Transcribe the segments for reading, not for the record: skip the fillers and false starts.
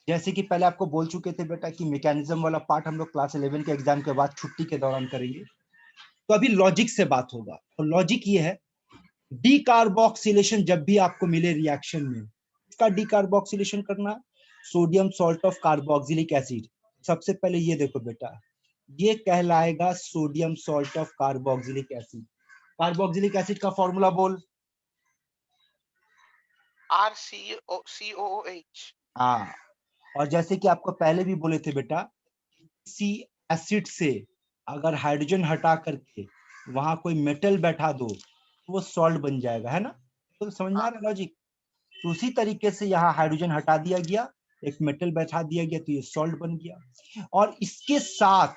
जैसे कि पहले आपको बोल चुके थे बेटा कि मैकेनिज्म वाला पार्ट हम लोग क्लास 11 के एग्जाम के बाद छुट्टी के दौरान करेंगे। तो अभी लॉजिक से बात होगा, और लॉजिक ये है, डीकार्बोक्सिलेशन जब भी आपको मिले रिएक्शन में, इसका डीकार्बोक्सिलेशन करना, sodium salt of carboxylic acid. सबसे पहले ये देखो बेटा, ये कहलाएगा sodium salt of carboxylic acid. Carboxylic acid का फॉर्मूला बोल। RCOOH। हाँ, और जैसे कि आपको पहले भी बोले थे बेटा, किसी एसिड से अगर हाइड्रोजन हटा करके वहां कोई मेटल बैठा दो तो वो सॉल्ट बन जाएगा, है ना? तो समझ में आ रहा है लॉजिक? तो उसी तरीके से यहाँ हाइड्रोजन हटा दिया गया, एक मेटल बैठा दिया गया, तो ये सॉल्ट बन गया। और इसके साथ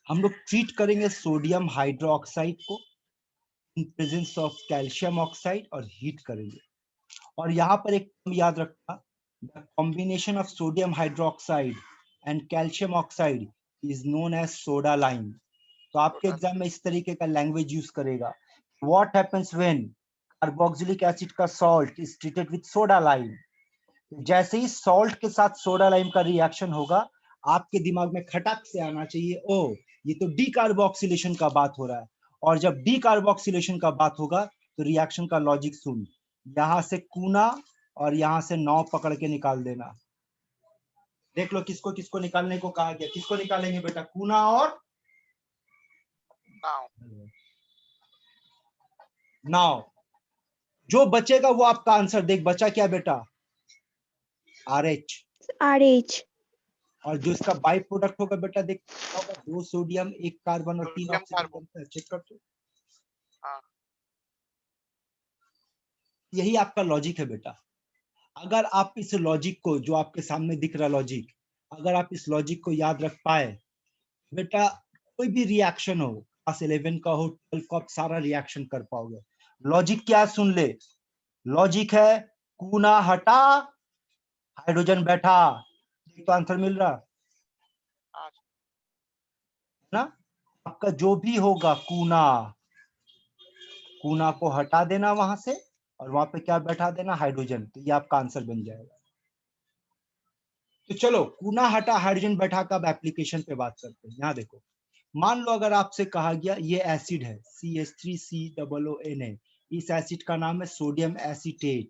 हम लोग ट्रीट करेंगे सोडियम हाइड्रोक्साइड को in presence of calcium oxide, और हीट करेंगे। और यहाँ पर एक याद रखना, the combination of sodium hydroxide and calcium oxide is known as soda lime. तो आपके एग्जाम में इस तरीके का लैंग्वेज यूज करेगा, what happens when carboxylic acid का salt is treated with soda lime. जैसे ही सॉल्ट के साथ सोडा लाइम का रिएक्शन होगा, आपके दिमाग में खटक से आना चाहिए, ओ ये तो डीकार्बोक्सिलेशन का बात हो रहा है। और जब डीकार्बोक्सिलेशन का बात होगा तो रिएक्शन का लॉजिक सुन, यहां से कूना और यहां से नौ पकड़ के निकाल देना। देख लो किसको किसको निकालने को कहा गया, किसको निकालेंगे बेटा? कूना और नाव। जो बचेगा वो आपका आंसर। देख बचा क्या बेटा? RH। RH। और जो इसका बाई प्रोडक्ट होगा बेटा, देख होगा 2 सोडियम 1 कार्बन और 3 सोडियम ऑक्सीजन कार्बन। बनता है, चेक कर तो। हाँ। यही आपका लॉजिक है बेटा। अगर आप इस लॉजिक को, जो आपके सामने दिख रहा लॉजिक, अगर आप इस लॉजिक को याद रख पाए बेटा, कोई भी रिएक्शन हो, क्लास 11 का हो 12 का, आप सारा रिएक्शन कर पाओगे। लॉजिक क्या? सुन ले, लॉजिक है कूना हटा हाइड्रोजन बैठा। तो आंसर मिल रहा ना? आपका जो भी होगा कूना, कूना को हटा देना वहां से, और वहां पे क्या बैठा देना? हाइड्रोजन। तो ये आपका आंसर बन जाएगा। तो चलो, कूना हटा हाइड्रोजन बैठा का अब एप्लीकेशन पे बात करते हैं। यहाँ देखो, मान लो अगर आपसे कहा गया ये एसिड है CH3COONA, इस एसिड का नाम है सोडियम एसीटेट,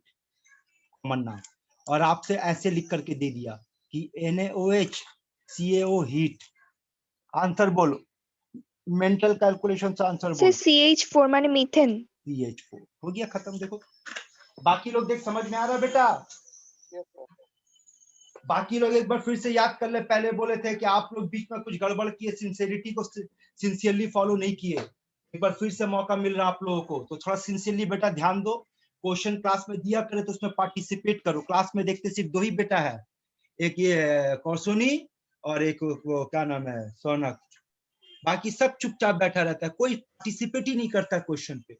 कॉमन नाम, और आपसे ऐसे लिख करके दे दिया कि NaOH CaO हीट। आंसर बोलो, मेंटल कैलकुलेशन से आंसर बोलो। CH4 माने मीथेन। CH4 हो गया खत्म। देखो बाकी लोग देख, समझ में आ रहा बेटा? बाकी लोग एक बार फिर से याद कर ले, पहले बोले थे कि आप लोग बीच में कुछ गड़बड़ किए, सिंसियरिटी को सिंसियरली फॉलो नहीं किए। एक बार फिर से मौका मिल रहा आप लोगों को, तो थोड़ा सिंसियरली बेटा ध्यान दो। क्वेश्चन क्लास में दिया करे तो उसमें पार्टिसिपेट करो। क्लास में देखते सिर्फ 2 ही बेटा है, एक ये कौसुनी और एक वो क्या नाम है, सोनक। बाकी सब चुपचाप बैठा रहता है, कोई पार्टिसिपेट ही नहीं करता क्वेश्चन पे।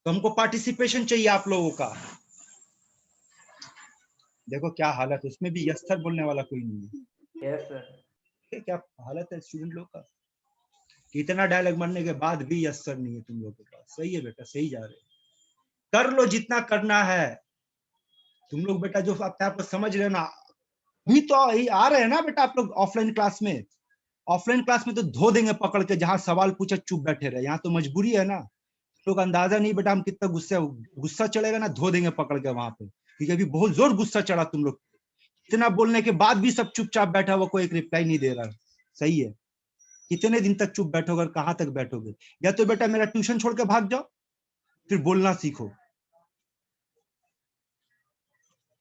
तो हमको पार्टिसिपेशन चाहिए आप लोगों का। देखो क्या हालत है, उसमें भी यस सर बोलने वाला कोई नहीं है। Yes sir. क्या हालत है स्टूडेंट लोग का, कितना डायलॉग मारने के बाद भी यस सर नहीं है तुम लोग के पास। सही है बेटा, सही जा रहे हो, कर लो जितना करना है तुम लोग बेटा। जो अपने आप को समझ रहे हो ना, अभी तो आ रहे हैं ना बेटा आप लोग ऑफलाइन क्लास में। ऑफलाइन क्लास में तो धो देंगे पकड़ के, जहां सवाल पूछे चुप बैठे रहे। यहाँ तो मजबूरी है ना, लोग अंदाजा नहीं बेटा हम कितना गुस्सा चढ़ेगा ना, धो देंगे पकड़ के वहां पे, क्योंकि अभी बहुत जोर गुस्सा चढ़ा तुम लोग। इतना बोलने के बाद भी सब चुपचाप बैठा हुआ, कोई एक रिप्लाई नहीं दे रहा। सही है, कितने दिन तक चुप बैठोगे और कहां तक बैठोगे? या तो बेटा मेरा ट्यूशन छोड़ के भाग जाओ, फिर बोलना सीखो।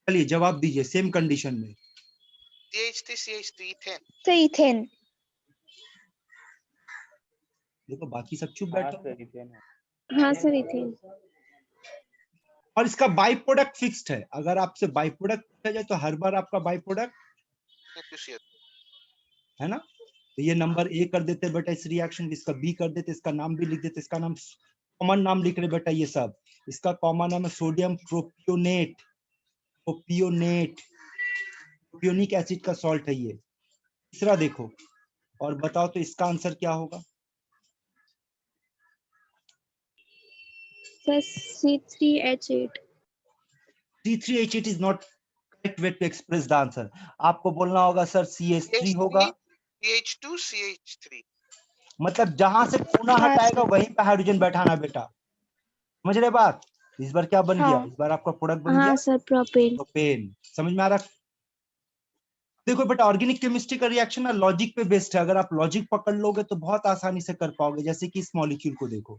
चलिए जवाब दीजिए सेम कंडीशन में। CH3 ethane. तो इथेन। देखो बाकी सब चुप हाँ बैठा हुआ। सर इथेन है। हाँ सर इथेन। और इसका बाई प्रोडक्ट फिक्स्ड है। अगर आपसे बाई प्रोडक्ट पूछा जाए तो हर बार आपका बाई प्रोडक्ट है ना। तो ये नंबर A कर देते बेटा इस रिएक्शन, इसका B कर देते, इसका नाम भी लिख देते, इसका नाम कॉमन नाम लिख रहे बेटा ये सब। इसका कॉमन नाम है sodium propionate. Propionate propionic acid का सॉल्ट है ये। तीसरा देखो और बताओ तो इसका आंसर क्या होगा? Sir C3H8। C3H8 is not correct way to express the answer. आपको बोलना होगा सर CH3 होगा, CH2 CH3 मतलब जहां से कोना हाँ, हटाएगा सर। वहीं पे हाइड्रोजन बैठाना बेटा, समझ रहे बात। इस बार क्या बन गया, हाँ। इस बार आपका प्रोडक्ट बन गया हाँ सर, प्रोपेन। प्रोपेन। समझ में आ रहा। देखो बेटा ऑर्गेनिक केमिस्ट्री का रिएक्शन ना लॉजिक पे बेस्ड है, अगर आप लॉजिक पकड़ लोगे तो बहुत आसानी से कर पाओगे। जैसे कि इस मॉलिक्यूल को देखो,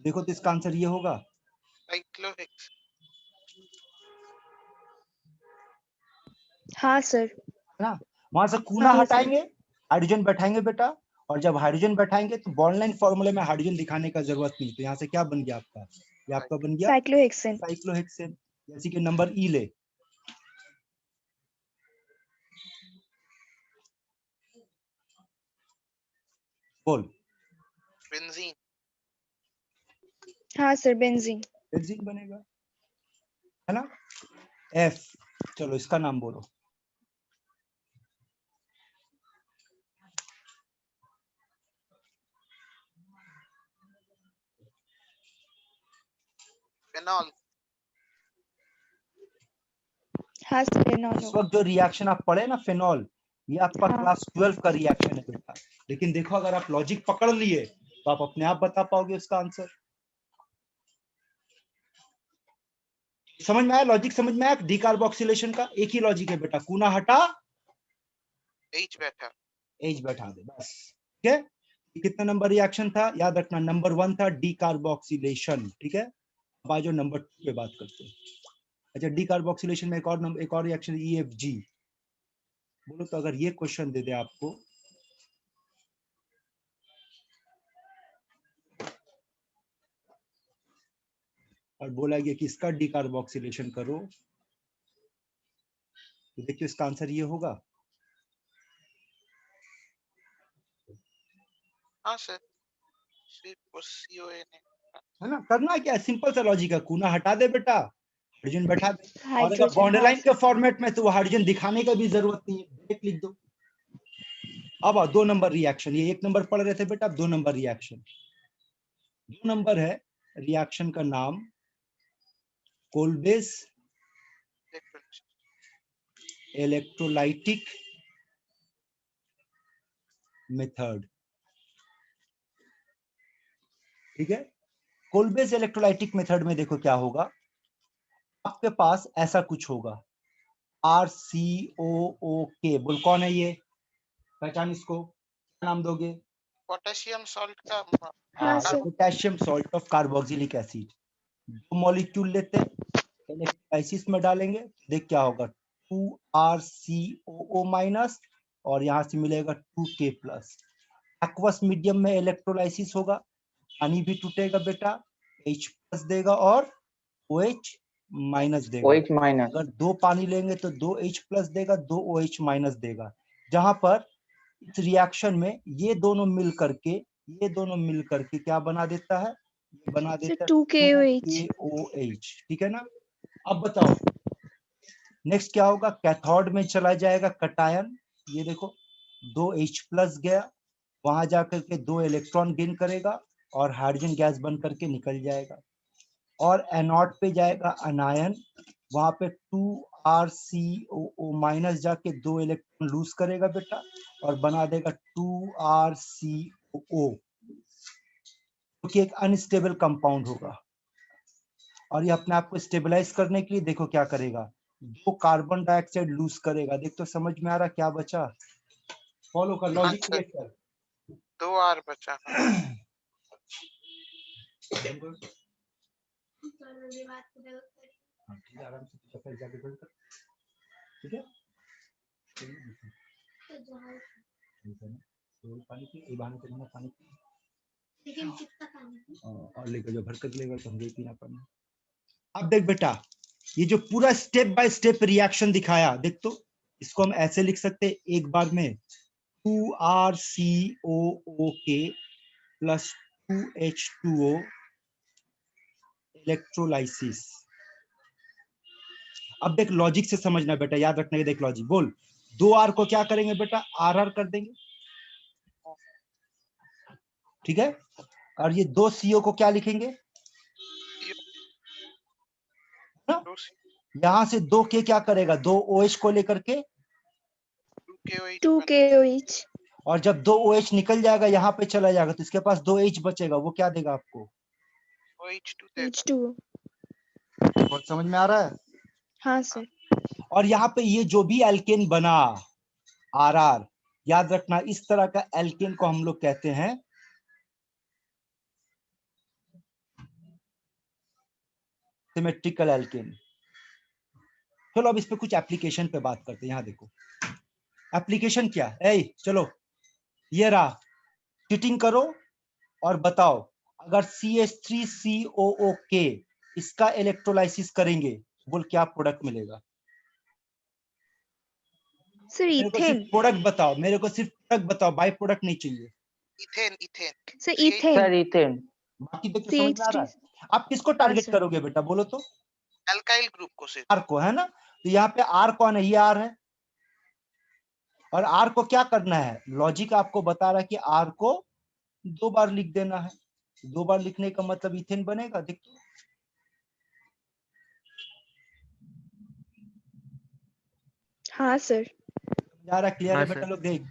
देखो तो इसका आंसर ये होगा। साइक्लोहेक्स। हाँ सर। है ना, वहां से कोना हाँ, हटाएंगे, हाइड्रोजन बैठाएंगे बेटा, और जब हाइड्रोजन बैठाएंगे तो बॉन्ड लाइन फॉर्मूले में हाइड्रोजन दिखाने का जरूरत नहीं। तो यहाँ से क्या बन गया आपका, ये आपका बन गया साइक्लोहेक्सेन। साइक्लोहेक्सेन। जैसे कि नंबर ई ले, बोल। बेंजीन। हाँ सर, बेंजीन। बेंजीन बनेगा, है ना। एफ, चलो इसका नाम बोलो। फेनॉल। हाँ सर, फेनॉल इस होगा। वक्त जो रिएक्शन आप पढ़े ना फेनॉल, ये आपका हाँ। क्लास 12 का रिएक्शन है बेटा। लेकिन देखो अगर आप लॉजिक पकड़ लिए तो आप अपने आप बता पाओगे उसका आंसर। समझ में आया, लॉजिक समझ में आया। डीकार्बोक्सिलेशन का एक ही लॉजिक है बेटा, कोना हटा H बैठा। एच बैठा दे, बस। ठीक है, ये कितना नंबर रिएक्शन था याद रखना, नंबर 1 था डीकार्बोक्सिलेशन। ठीक है, अब आज नंबर 2 पे बात करते हैं। अच्छा, डीकार्बोक्सिलेशन में एक और रिएक्शन EFG। बोलो तो अगर ये क्वेश्चन दे दे आपको, और बोला गया कि इसका डीकार्बोक्सिलेशन करो, तो देखिए इसका आंसर ये होगा। हाँ सर, सिर्फ COA ने। है ना, करना क्या है, सिंपल सा लॉजिक है, कोना हटा दे बेटा, हाइड्रोजन बैठा दे। और अगर हाइड्रोजन। बॉन्ड हाँ लाइन के सर। फॉर्मेट में तो वो हाइड्रोजन दिखाने का भी जरूरत नहीं है, डायरेक्ट लिख दो। अब 2 नंबर रिएक्शन, ये 1 नंबर पढ़ रहे थे बेटा, अब 2 नंबर रिएक्शन। 2 नंबर है रिएक्शन का नाम कोलबेस इलेक्ट्रोलाइटिक मेथड। ठीक है, कोलबेस इलेक्ट्रोलाइटिक मेथड में देखो क्या होगा, आपके पास ऐसा कुछ होगा, RCOOK। बोल कौन है ये, पहचान इसको, क्या नाम दोगे। पोटेशियम सॉल्ट का हाँ sir. Potassium salt of carboxylic acid. दो मॉलिक्यूल लेते हैं, इलेक्ट्रोलाइसिस में डालेंगे, देख क्या होगा, 2RCOO माइनस, और यहां से मिलेगा 2K प्लस। एक्वस मीडियम में इलेक्ट्रोलाइसिस होगा, पानी भी टूटेगा बेटा, H प्लस देगा और OH माइनस देगा। OH minus. अगर 2 पानी लेंगे तो 2 H प्लस देगा, 2 OH माइनस देगा। जहां पर इस रिएक्शन में ये दोनों मिल करके क्या बना देता है, ये बना सर, देता है 2KOH। 2KOH। ठीक है ना। अब बताओ नेक्स्ट क्या होगा, कैथोड में चला जाएगा कटायन, ये देखो 2H प्लस गया, वहां जाकर के 2 इलेक्ट्रॉन गेन करेगा और हाइड्रोजन गैस बन करके निकल जाएगा। और एनोड पे जाएगा अनायन, वहां पे 2RCOO माइनस जाके 2 इलेक्ट्रॉन लूज करेगा बेटा और बना देगा 2RCOO, जो कि एक अनस्टेबल कंपाउंड होगा। और ये अपने आप को स्टेबलाइज करने के लिए देखो क्या करेगा, 2 कार्बन डाइऑक्साइड लूज करेगा। देख तो समझ में आ रहा क्या बचा, फॉलो कर, लॉजिक सर। क्रिएट कर। 2R बचा। ठीक है, आराम से सफाई जाके कर, ठीक है। पानी की ये बहाने से पानी और लेकर जो भरकत लेगा तो हम पीना पानी। अब देख बेटा, ये जो पूरा स्टेप बाय स्टेप रिएक्शन दिखाया, देख तो इसको हम ऐसे लिख सकते हैं एक बार में, 2RCOOK प्लस 2H2O इलेक्ट्रोलाइसिस। अब देख लॉजिक से समझना बेटा, याद रखना, देख लॉजिक बोल, 2R को क्या करेंगे बेटा, RR कर देंगे, ठीक है। और ये 2 CO को क्या लिखेंगे ना, दो सी यहाँ से 2 K क्या करेगा, 2 OH को लेकर के, 2KOH 2 बना KOH और जब 2 OH निकल जाएगा यहाँ पे चला जाएगा तो इसके पास 2 H बचेगा, वो क्या देगा आपको, OH2 देगा। H2O। बहुत समझ में आ रहा है। हाँ सर। और यहाँ पे ये जो भी एल्केन बना RR, याद रखना इस तरह का एल्केन को हम लोग कहते हैं सिमेट्रिकल एल्केन। चलो अब इस पे कुछ एप्लीकेशन पे बात करते हैं। यहाँ देखो एप्लीकेशन क्या है, चलो ये रहा, चीटिंग करो और बताओ अगर CH3COOK इसका इलेक्ट्रोलाइसिस करेंगे, बोल क्या प्रोडक्ट मिलेगा। सर मेरे को सिर्फ इथेन। प्रोडक्ट बताओ, मेरे को सिर्फ प्रोडक्ट बताओ, बाई प्रोडक्ट नहीं चाहिए। Ethane ethane sir CH ethane. Sir ethane. बाकी तो समझ में आ रहा CH3। है। आप किसको टारगेट सर। करोगे बेटा, बोलो तो। अल्काइल ग्रुप को सिर्फ। R को, है ना। तो यहाँ पे R कौन है, ये R है। और R को क्या करना है, लॉजिक आपको बता रहा है कि R को 2 बार लिख देना है। 2 बार लिखने का मतलब इथेन बनेगा, देख हाँ सर। जा रहा, क्लियर है हाँ बेटा सर। लोग, देख,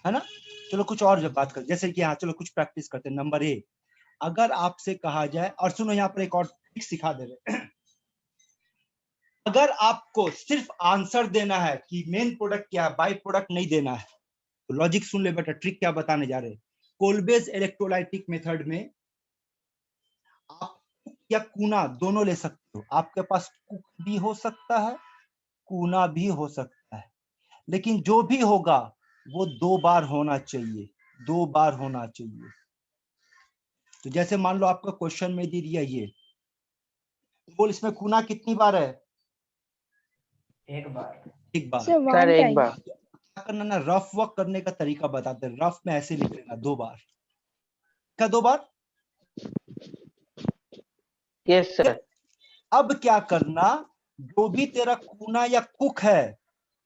है ना। चलो कुछ और जब बात कर, जैसे कि यहाँ चलो कुछ प्रैक्टिस करते हैं। नंबर 1, अगर आपसे कहा जाए, और सुनो यहाँ पर एक और ट्रिक सिखा दे रहे अगर आपको सिर्फ आंसर देना है कि मेन प्रोडक्ट क्या है, बाई प्रोडक्ट नहीं देना है, तो लॉजिक सुन ले बेटा, ट्रिक क्या बताने जा रहे हैं। कोलबेज इलेक्ट्रोलाइटिक मेथड में आप कुक या कूना दोनों ले सकते हो। आपके पास कुक भी हो सकता है, कूना भी हो सकता है, लेकिन जो भी होगा वो 2 बार होना चाहिए, 2 बार होना चाहिए। तो जैसे मान लो आपका क्वेश्चन में दे दिया ये, बोल इसमें कूना कितनी बार है, एक बार। एक बार। सर सर वन एक टाइम। बार। क्या करना ना, रफ वर्क करने का तरीका बताते हैं। रफ में ऐसे लिख लेना 2 बार, क्या 2 बार। Yes sir. अब क्या करना, जो भी तेरा कूना या कुक है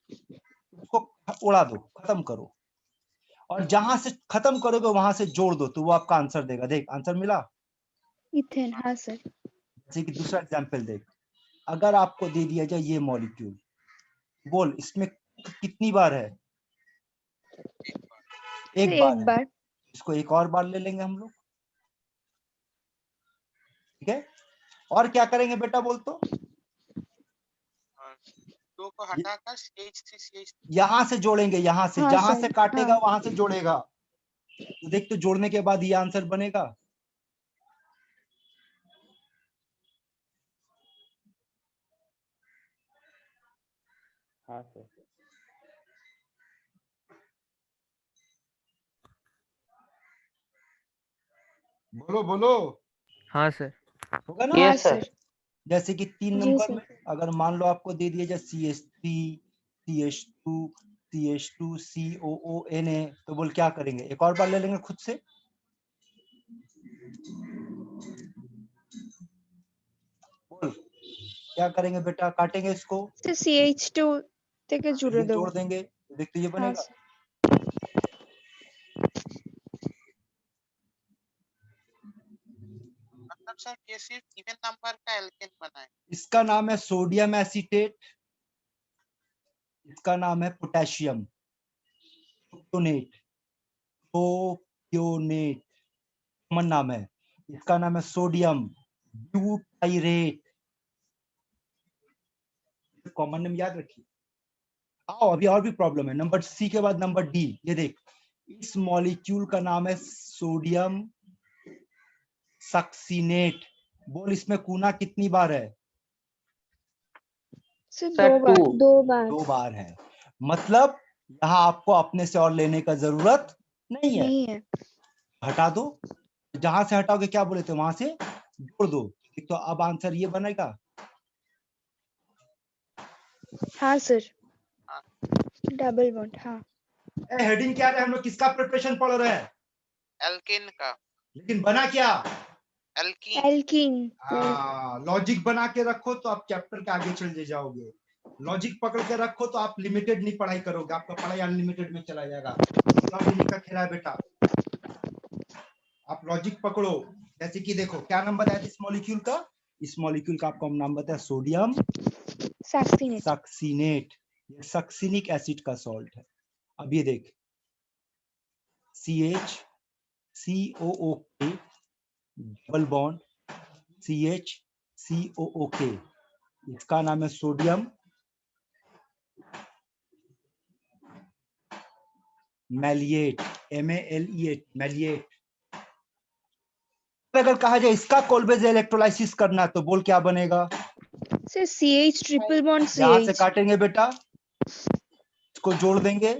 उसको उड़ा दो, खत्म करो, और जहां से खत्म करोगे वहां से जोड़ दो, तो वो आपका आंसर देगा। देख आंसर मिला। इथेन। हाँ सर। जैसे कि दूसरा एग्जांपल देख, अगर आपको दे दिया जाए ये मॉलिक्यूल, बोल इसमें कितनी बार है, सर एक बार एक है। बार। इसको एक और बार ले लेंगे हम लोग, ठीक है। और क्या करेंगे बेटा, बोल तो। और 2 को हटाकर CH3 यहां से जोड़ेंगे, यहां से, हाँ जहां सर। से काटेगा हाँ। वहां से जोड़ेगा। तो देख, तो जोड़ने के बाद ये आंसर बनेगा। हाँ सर। बोलो बोलो, हाँ सर। होगा ना। हाँ यस सर। सर। जैसे कि 3 जी नंबर सर। में अगर मान लो आपको दे दिया जाए CH3 CH2 CH2 COONA, तो बोल क्या करेंगे, एक और बार ले लेंगे खुद से। बोल क्या करेंगे बेटा, काटेंगे इसको, सर CH2 থেকে জুড়ে ये দেবো। जोड़ देंगे, देख तो ये हाँ बनेगा। सर। मतलब सर ये सिर्फ इवन नंबर का एल्केन बना है। इसका नाम है सोडियम एसीटेट, इसका नाम है पोटेशियम प्रोपियोनेट, प्रोपियोनेट कॉमन नाम है। इसका नाम है सोडियम ब्यूटाइरेट, कॉमन नेम याद रखिए। आओ अभी और भी प्रॉब्लम है। नंबर सी के बाद नंबर डी, ये देख, इस मॉलिक्यूल का नाम है सोडियम सक्सीनेट। बोल इसमें कूना कितनी बार है, सर सर 2 बार। 2। 2 बार। 2 बार है। मतलब यहाँ आपको अपने से और लेने का जरूरत नहीं है, नहीं है। हटा दो। जहां से हटाओगे क्या बोले थे, वहां से जोड़ दो। तो अब आंसर ये बनेगा। हाँ सर। हाँ। Double bond. हाँ। हेडिंग क्या है, हम लोग किसका प्रिपरेशन पढ़ रहे हैं, एल्केन का। लेकिन बना क्या, एल्कीन। एल्कीन। लॉजिक बना के रखो तो आप चैप्टर के आगे चल जाओगे। लॉजिक पकड़ के रखो तो आप लिमिटेड नहीं पढ़ाई करोगे, आपका पढ़ाई अनलिमिटेड में चला जाएगा। लिखा खेला है बेटा। आप लॉजिक पकड़ो। जैसे कि देखो क्या नाम बताया इस मॉलिक्यूल का, इस मॉलिक्यूल का आपको नाम बताया सोडियम सक्सीनेट। सक्सीनेट। ये सक्सिनिक एसिड का सॉल्ट है। अब ये देख CH COOK double bond CH COOK, इसका नाम है सोडियम मैलिएट MALEAT मैलिएट। अगर कहा जाए इसका कोल्बेज इलेक्ट्रोलाइसिस करना तो बोल क्या बनेगा? सर CH ट्रिपल बॉन्ड यहां से CH। काटेंगे बेटा, इसको जोड़ देंगे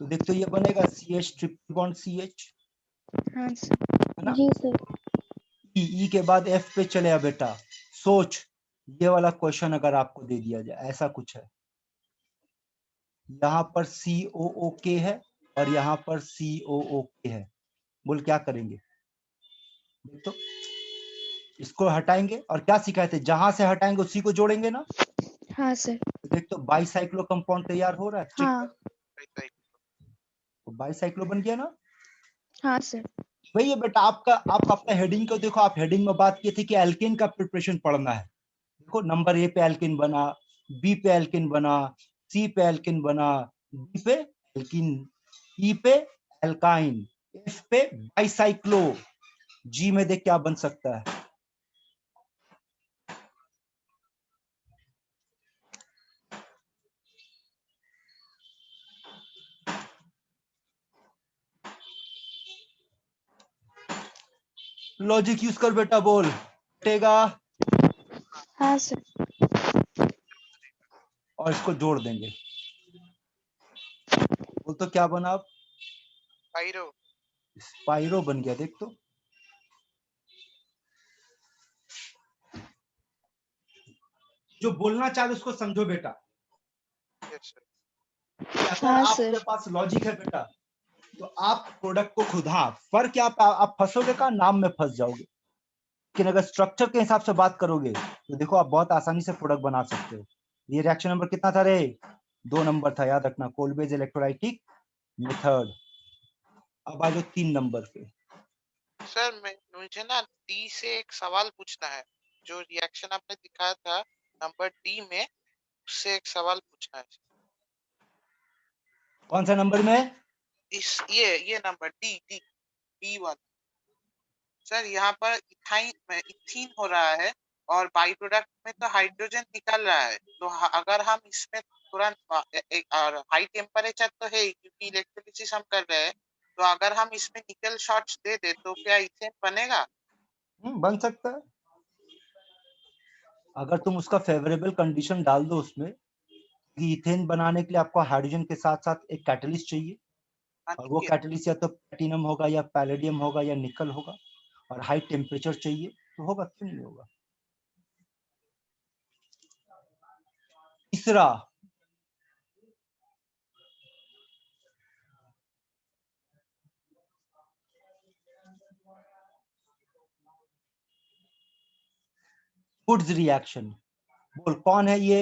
तो देख तो ये बनेगा CH ट्रिपल बॉन्ड CH, हाँ सर। है ना? जी सर। ई के बाद F पे चले बेटा। सोच ये वाला क्वेश्चन अगर आपको दे दिया जाए, ऐसा कुछ है, यहाँ पर COOK है और यहाँ पर COOK है, बोल क्या करेंगे? देख तो इसको हटाएंगे और क्या सिखाए थे, जहां से हटाएंगे उसी को जोड़ेंगे ना। हाँ सर। तो देख तो बाईसाइक्लो कंपाउंड तैयार हो रहा है। चेक हाँ। कर, तो बाईसाइक्लो बन गया ना। हाँ सर। वही है बेटा आपका, आप अपना हेडिंग को देखो। आप हेडिंग में बात किए थे कि एल्केन का प्रिपरेशन पढ़ना है। देखो नंबर ए पे एल्केन बना, बी पे एल्केन बना, सी पे एल्केन बना, डी पे एल्किन, ई पे एल्काइन, एफ पे बाईसाइक्लो, जी में देख क्या बन सकता है। लॉजिक यूज कर बेटा, बोल हटेगा हाँ सर। और इसको जोड़ देंगे। बोल तो क्या बना? अब पायरो। स्पाइरो बन गया। देख तो जो बोलना चाहे उसको समझो बेटा। Yes sir. अगर हाँ आपके सर। पास लॉजिक है बेटा तो आप प्रोडक्ट को खुद, हाँ फर्क क्या, आप फंसोगे का नाम में फंस जाओगे। लेकिन अगर स्ट्रक्चर के हिसाब से बात करोगे तो देखो आप बहुत आसानी से प्रोडक्ट बना सकते हो। ये रिएक्शन नंबर कितना था रे? 2 नंबर था, याद रखना, कोल्बेज इलेक्ट्रोलाइटिक मेथड। अब आ जाओ 3 नंबर पे। सर मुझे ना डी से एक सवाल पूछना है। जो रिएक्शन आपने दिखाया था नंबर डी में, उससे एक सवाल पूछना है। कौन सा नंबर में? ये number D D D one. Sir यहाँ पर इथीन हो रहा है और बाई प्रोडक्ट में तो हाइड्रोजन निकल रहा है। तो अगर हम इसमें तुरंत और हाई टेम्परेचर तो है क्योंकि इलेक्ट्रोलिसिस हम कर रहे हैं, तो अगर हम इसमें निकल शॉट्स दे दे तो क्या इथेन बनेगा? बन सकता है अगर तुम उसका फेवरेबल कंडीशन डाल दो उसमें कि इथेन बनाने के लिए आपको हाइड्रोजन के साथ साथ एक कैटलिस्ट चाहिए, और वो कैटलिस्ट या तो प्लैटिनम होगा या पैलेडियम होगा या निकल होगा, और हाई टेम्परेचर चाहिए तो होगा, क्यों नहीं होगा। तीसरा वुड्स रिएक्शन, बोल कौन है ये?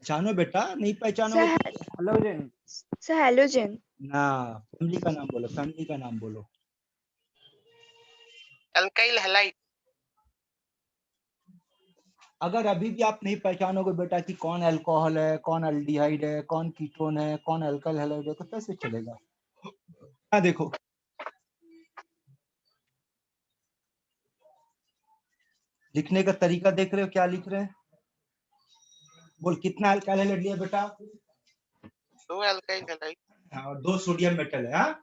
पहचानो बेटा, नहीं पहचानो हेलोजन। Sir halogen. ना। फैमिली का नाम बोलो, फैमिली का नाम बोलो। Alkyl halide. अगर अभी भी आप नहीं पहचानोगे बेटा कि कौन अल्कोहल है, कौन अल्डिहाइड है, कौन कीटोन है, कौन अल्काइल हैलाइड है, तो कैसे चलेगा? हाँ देखो लिखने का तरीका देख रहे हो, क्या लिख रहे हैं? बोल कितना अल्काइल हैलाइड लिया बेटा? 2 अल्काइल हैलाइड और 2 सोडियम मेटल है। हाँ,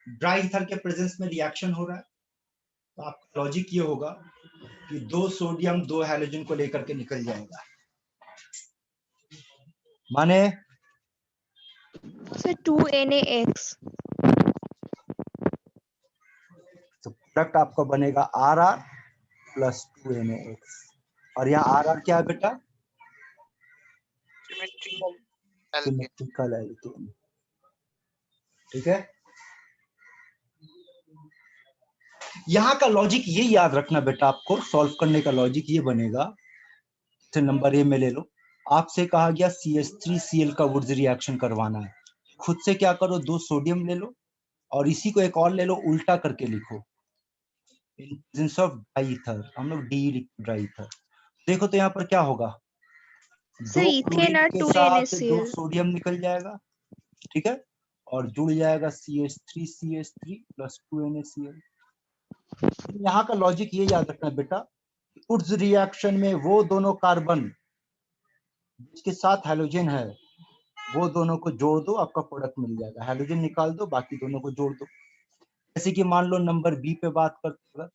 ड्राई ईथर के प्रेजेंस में रिएक्शन हो रहा है। तो आपका लॉजिक ये होगा कि 2 सोडियम 2 हैलोजन को लेकर के निकल जाएगा। माने सर 2NaX। तो प्रोडक्ट आपका बनेगा RR प्लस 2NaX, और यहाँ RR क्या है बेटा? Symmetrical alkene. Symmetrical alkene. ठीक है, यहाँ का लॉजिक ये याद रखना बेटा, आपको सॉल्व करने का लॉजिक ये बनेगा। नंबर ए में ले लो, आपसे कहा गया CH3Cl का वुड्स रिएक्शन करवाना है, खुद से क्या करो, 2 सोडियम ले लो और इसी को एक और ले लो, उल्टा करके लिखो, इन प्रेजेंस ऑफ ड्राई ईथर, हम लोग डी ड्राई ईथर। देखो तो यहाँ पर क्या होगा, सर 2 इथेन क्लोरीन और के 2 साथ 2 NaCl। सोडियम निकल जाएगा, ठीक है, और जुड़ जाएगा CH3 प्लस 2 NaCl। यहाँ का लॉजिक ये याद रखना बेटा, वुड्स रिएक्शन में वो दोनों कार्बन जिसके साथ हैलोजन है वो दोनों को जोड़ दो, आपका प्रोडक्ट मिल जाएगा, हैलोजन निकाल दो, बाकी दोनों को जोड़ दो। जैसे कि मान लो नंबर बी पे बात करते हैं,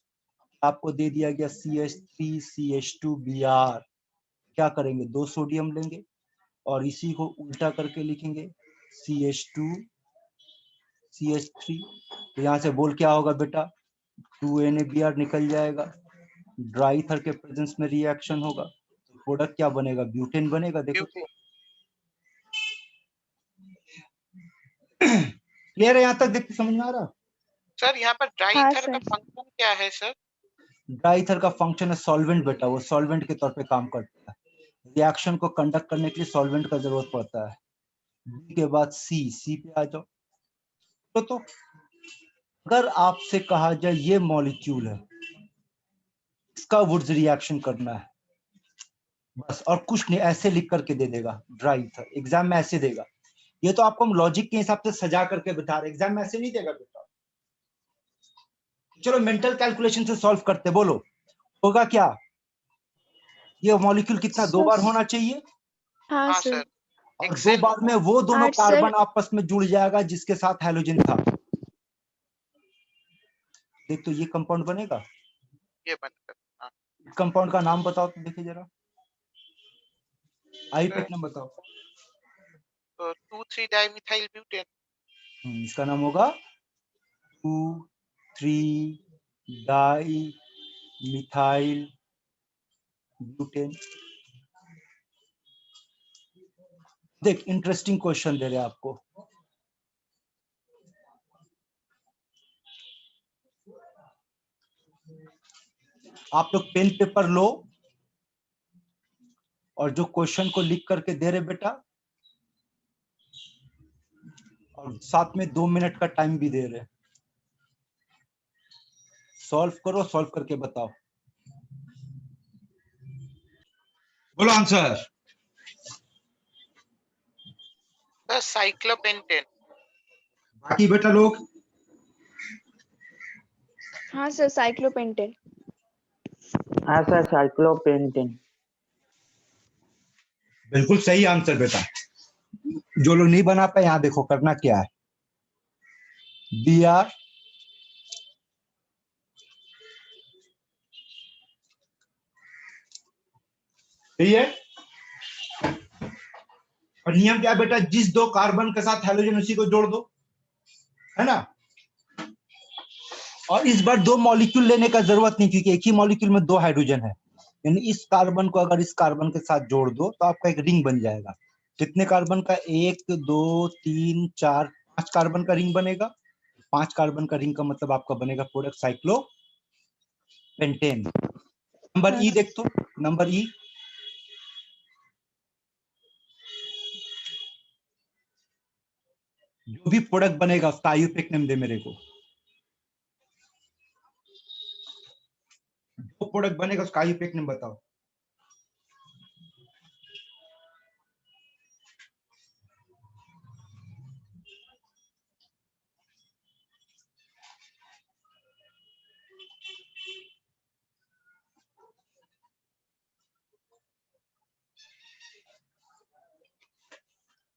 आपको दे दिया गया CH3CH2Br, क्या करेंगे, 2 सोडियम लेंगे और इसी को उल्टा करके लिखेंगे CH2CH3, तो यहाँ से बोल क्या होगा बेटा, 2NaBr निकल जाएगा, ड्राई ईथर के प्रेजेंस में रिएक्शन होगा, तो प्रोडक्ट क्या बनेगा, ब्यूटेन बनेगा। देखो तो क्लियर है यहाँ तक, देखते समझ में आ रहा। सर यहाँ पर ड्राई हाँ ईथर का सर। फंक्शन क्या है सर? ड्राई ईथर का फंक्शन है सॉल्वेंट बेटा, वो सॉल्वेंट के तौर पे काम करता है, रिएक्शन को कंडक्ट करने के लिए सॉल्वेंट का जरूरत पड़ता है। बी के बाद सी पे आ जाओ। तो अगर आपसे कहा जाए ये मॉलिक्यूल है, इसका वुड्स रिएक्शन करना है बस, और कुछ नहीं, ऐसे लिख करके दे देगा ड्राई ईथर, एग्जाम में ऐसे देगा। ये तो आपको हम लॉजिक के हिसाब से सजा करके बता रहे, एग्जाम में ऐसे नहीं देगा बेटा। चलो मेंटल कैलकुलेशन से सॉल्व करते, बोलो होगा क्या, ये मॉलिक्यूल कितना, 2 बार होना चाहिए, हाँ हाँ सर। सर, और 2 एक्सेल बार में वो दोनों 8 सर। कार्बन आपस में जुड़ जाएगा जिसके साथ हैलोजन था। देख तो ये कंपाउंड बनेगा, ये बनकर, हाँ कंपाउंड का नाम बताओ तो देखे जरा, आईयूपीएक नाम बताओ। तो 2,3 डाइमिथाइल ब्यूटेन। इसका नाम होगा 2,3 डाइमिथाइल ब्यूटेन। देख इंटरेस्टिंग क्वेश्चन दे रहे हैं आपको, आप लोग पेन पेपर लो और जो क्वेश्चन को लिख करके दे रहे बेटा, और साथ में 2 मिनट का टाइम भी दे रहे, सॉल्व करो, सॉल्व करके बताओ, बोलो आंसर। Sir cyclopentane. बाकी बेटा लोग, हाँ सर साइक्लोपेंटेन। हाँ सर, साइक्लोपेंटेन। बिल्कुल सही आंसर बेटा। जो लोग नहीं बना पाए, यहाँ देखो करना क्या है, Br सही है, और नियम क्या है बेटा, जिस 2 कार्बन के साथ हैलोजन उसी को जोड़ दो, है ना, और इस बार 2 मॉलिक्यूल लेने का जरूरत नहीं, क्योंकि एक ही मॉलिक्यूल में 2 हाइड्रोजन है, यानी इस कार्बन को अगर इस कार्बन के साथ जोड़ दो तो आपका एक रिंग बन जाएगा। कितने कार्बन का, 1 2 3 4 5 कार्बन का रिंग बनेगा। 5 कार्बन का रिंग का मतलब आपका बनेगा प्रोडक्ट साइक्लोपेंटेन। नंबर ई देख तो, नंबर ई, जो भी प्रोडक्ट बनेगा उसका आईयूपीएक नेम दे मेरे को, जो प्रोडक्ट बनेगा उसका आईयूपीएक नेम बताओ।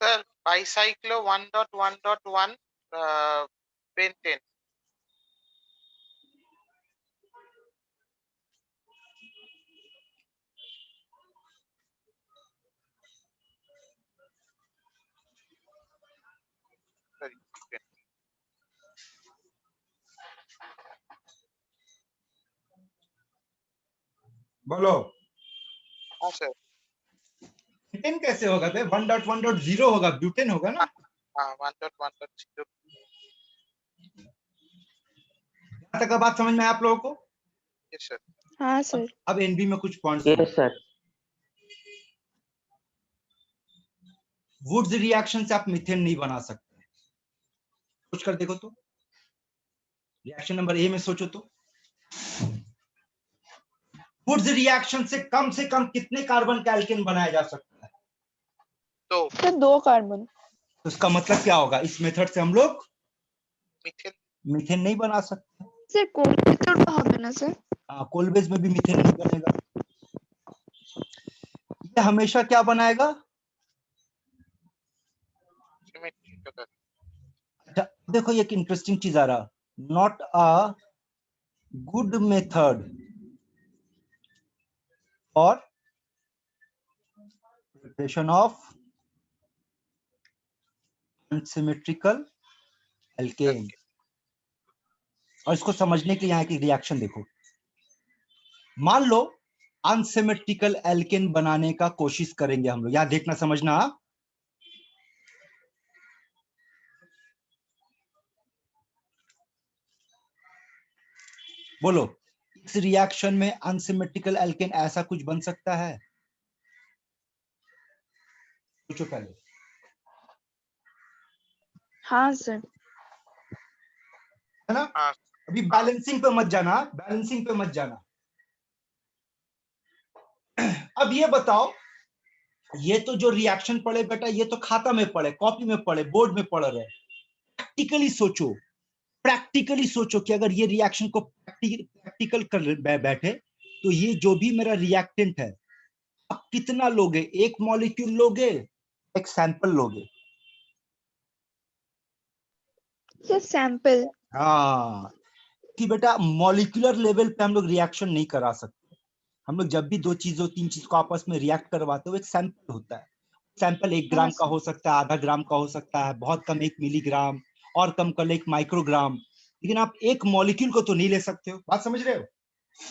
Sir bicyclo 1.1.1 pentane. बोलो हाँ सर, ब्यूटेन कैसे होगा बे, 1.1.0 होगा, ब्यूटेन होगा ना। हाँ 1.1.0। यहाँ तक का बात समझ में आया आप लोगों को। Yes sir. हाँ सर। अब एनबी में कुछ points yes sir. Wurtz reaction से आप मीथेन नहीं बना सकते। सोच कर देखो तो, रिएक्शन नंबर ए में सोचो तो, वुड्स रिएक्शन से कम कितने कार्बन का एल्केन बनाया जा सकता है? तो सर 2 कार्बन। तो इसका मतलब क्या होगा, इस मेथड से हम लोग मीथेन मीथेन नहीं बना सकते। सर কোন মেথড হবে না স্যার? कोलबेज में भी मीथेन नहीं बनेगा। ये हमेशा क्या बनाएगा? symmetrical। अच्छा देखो ये एक इंटरेस्टिंग चीज आ रहा, not a good method for preparation of unsymmetrical alkene. और इसको समझने के लिए यहाँ की रिएक्शन देखो, मान लो अनसिमेट्रिकल एल्केन बनाने का कोशिश करेंगे हम लोग, यहां देखना समझना, बोलो इस रिएक्शन में अनसिमेट्रिकल एल्केन ऐसा कुछ बन सकता है? सोचो पहले। हाँ सर। है ना? हाँ अभी बैलेंसिंग पे मत जाना, बैलेंसिंग पे मत जाना। अब ये बताओ, ये तो जो रिएक्शन पढ़े बेटा, ये तो खाता में पढ़े, कॉपी में पढ़े, बोर्ड में पढ़ रहे। प्रैक्टिकली सोचो, प्रैक्टिकली सोचो कि अगर ये रिएक्शन को प्रैक्टिकल कर बैठे तो ये जो भी मेरा रिएक्टेंट है आप कितना लोगे? एक मॉलिक्यूल लोगे, एक सैंपल लोगे? Sir sample. हाँ, कि बेटा मॉलिक्यूलर लेवल पे हम लोग रिएक्शन नहीं करा सकते। हम लोग जब भी दो चीजों तीन चीज को आपस में रिएक्ट करवाते हो, एक सैंपल होता है। सैंपल 1 ग्राम का हो सकता है, आधा ग्राम का हो सकता है, बहुत कम 1 मिलीग्राम, और कम कर ले 1 माइक्रोग्राम, लेकिन आप एक मॉलिक्यूल को तो नहीं ले सकते हो। बात समझ रहे हो?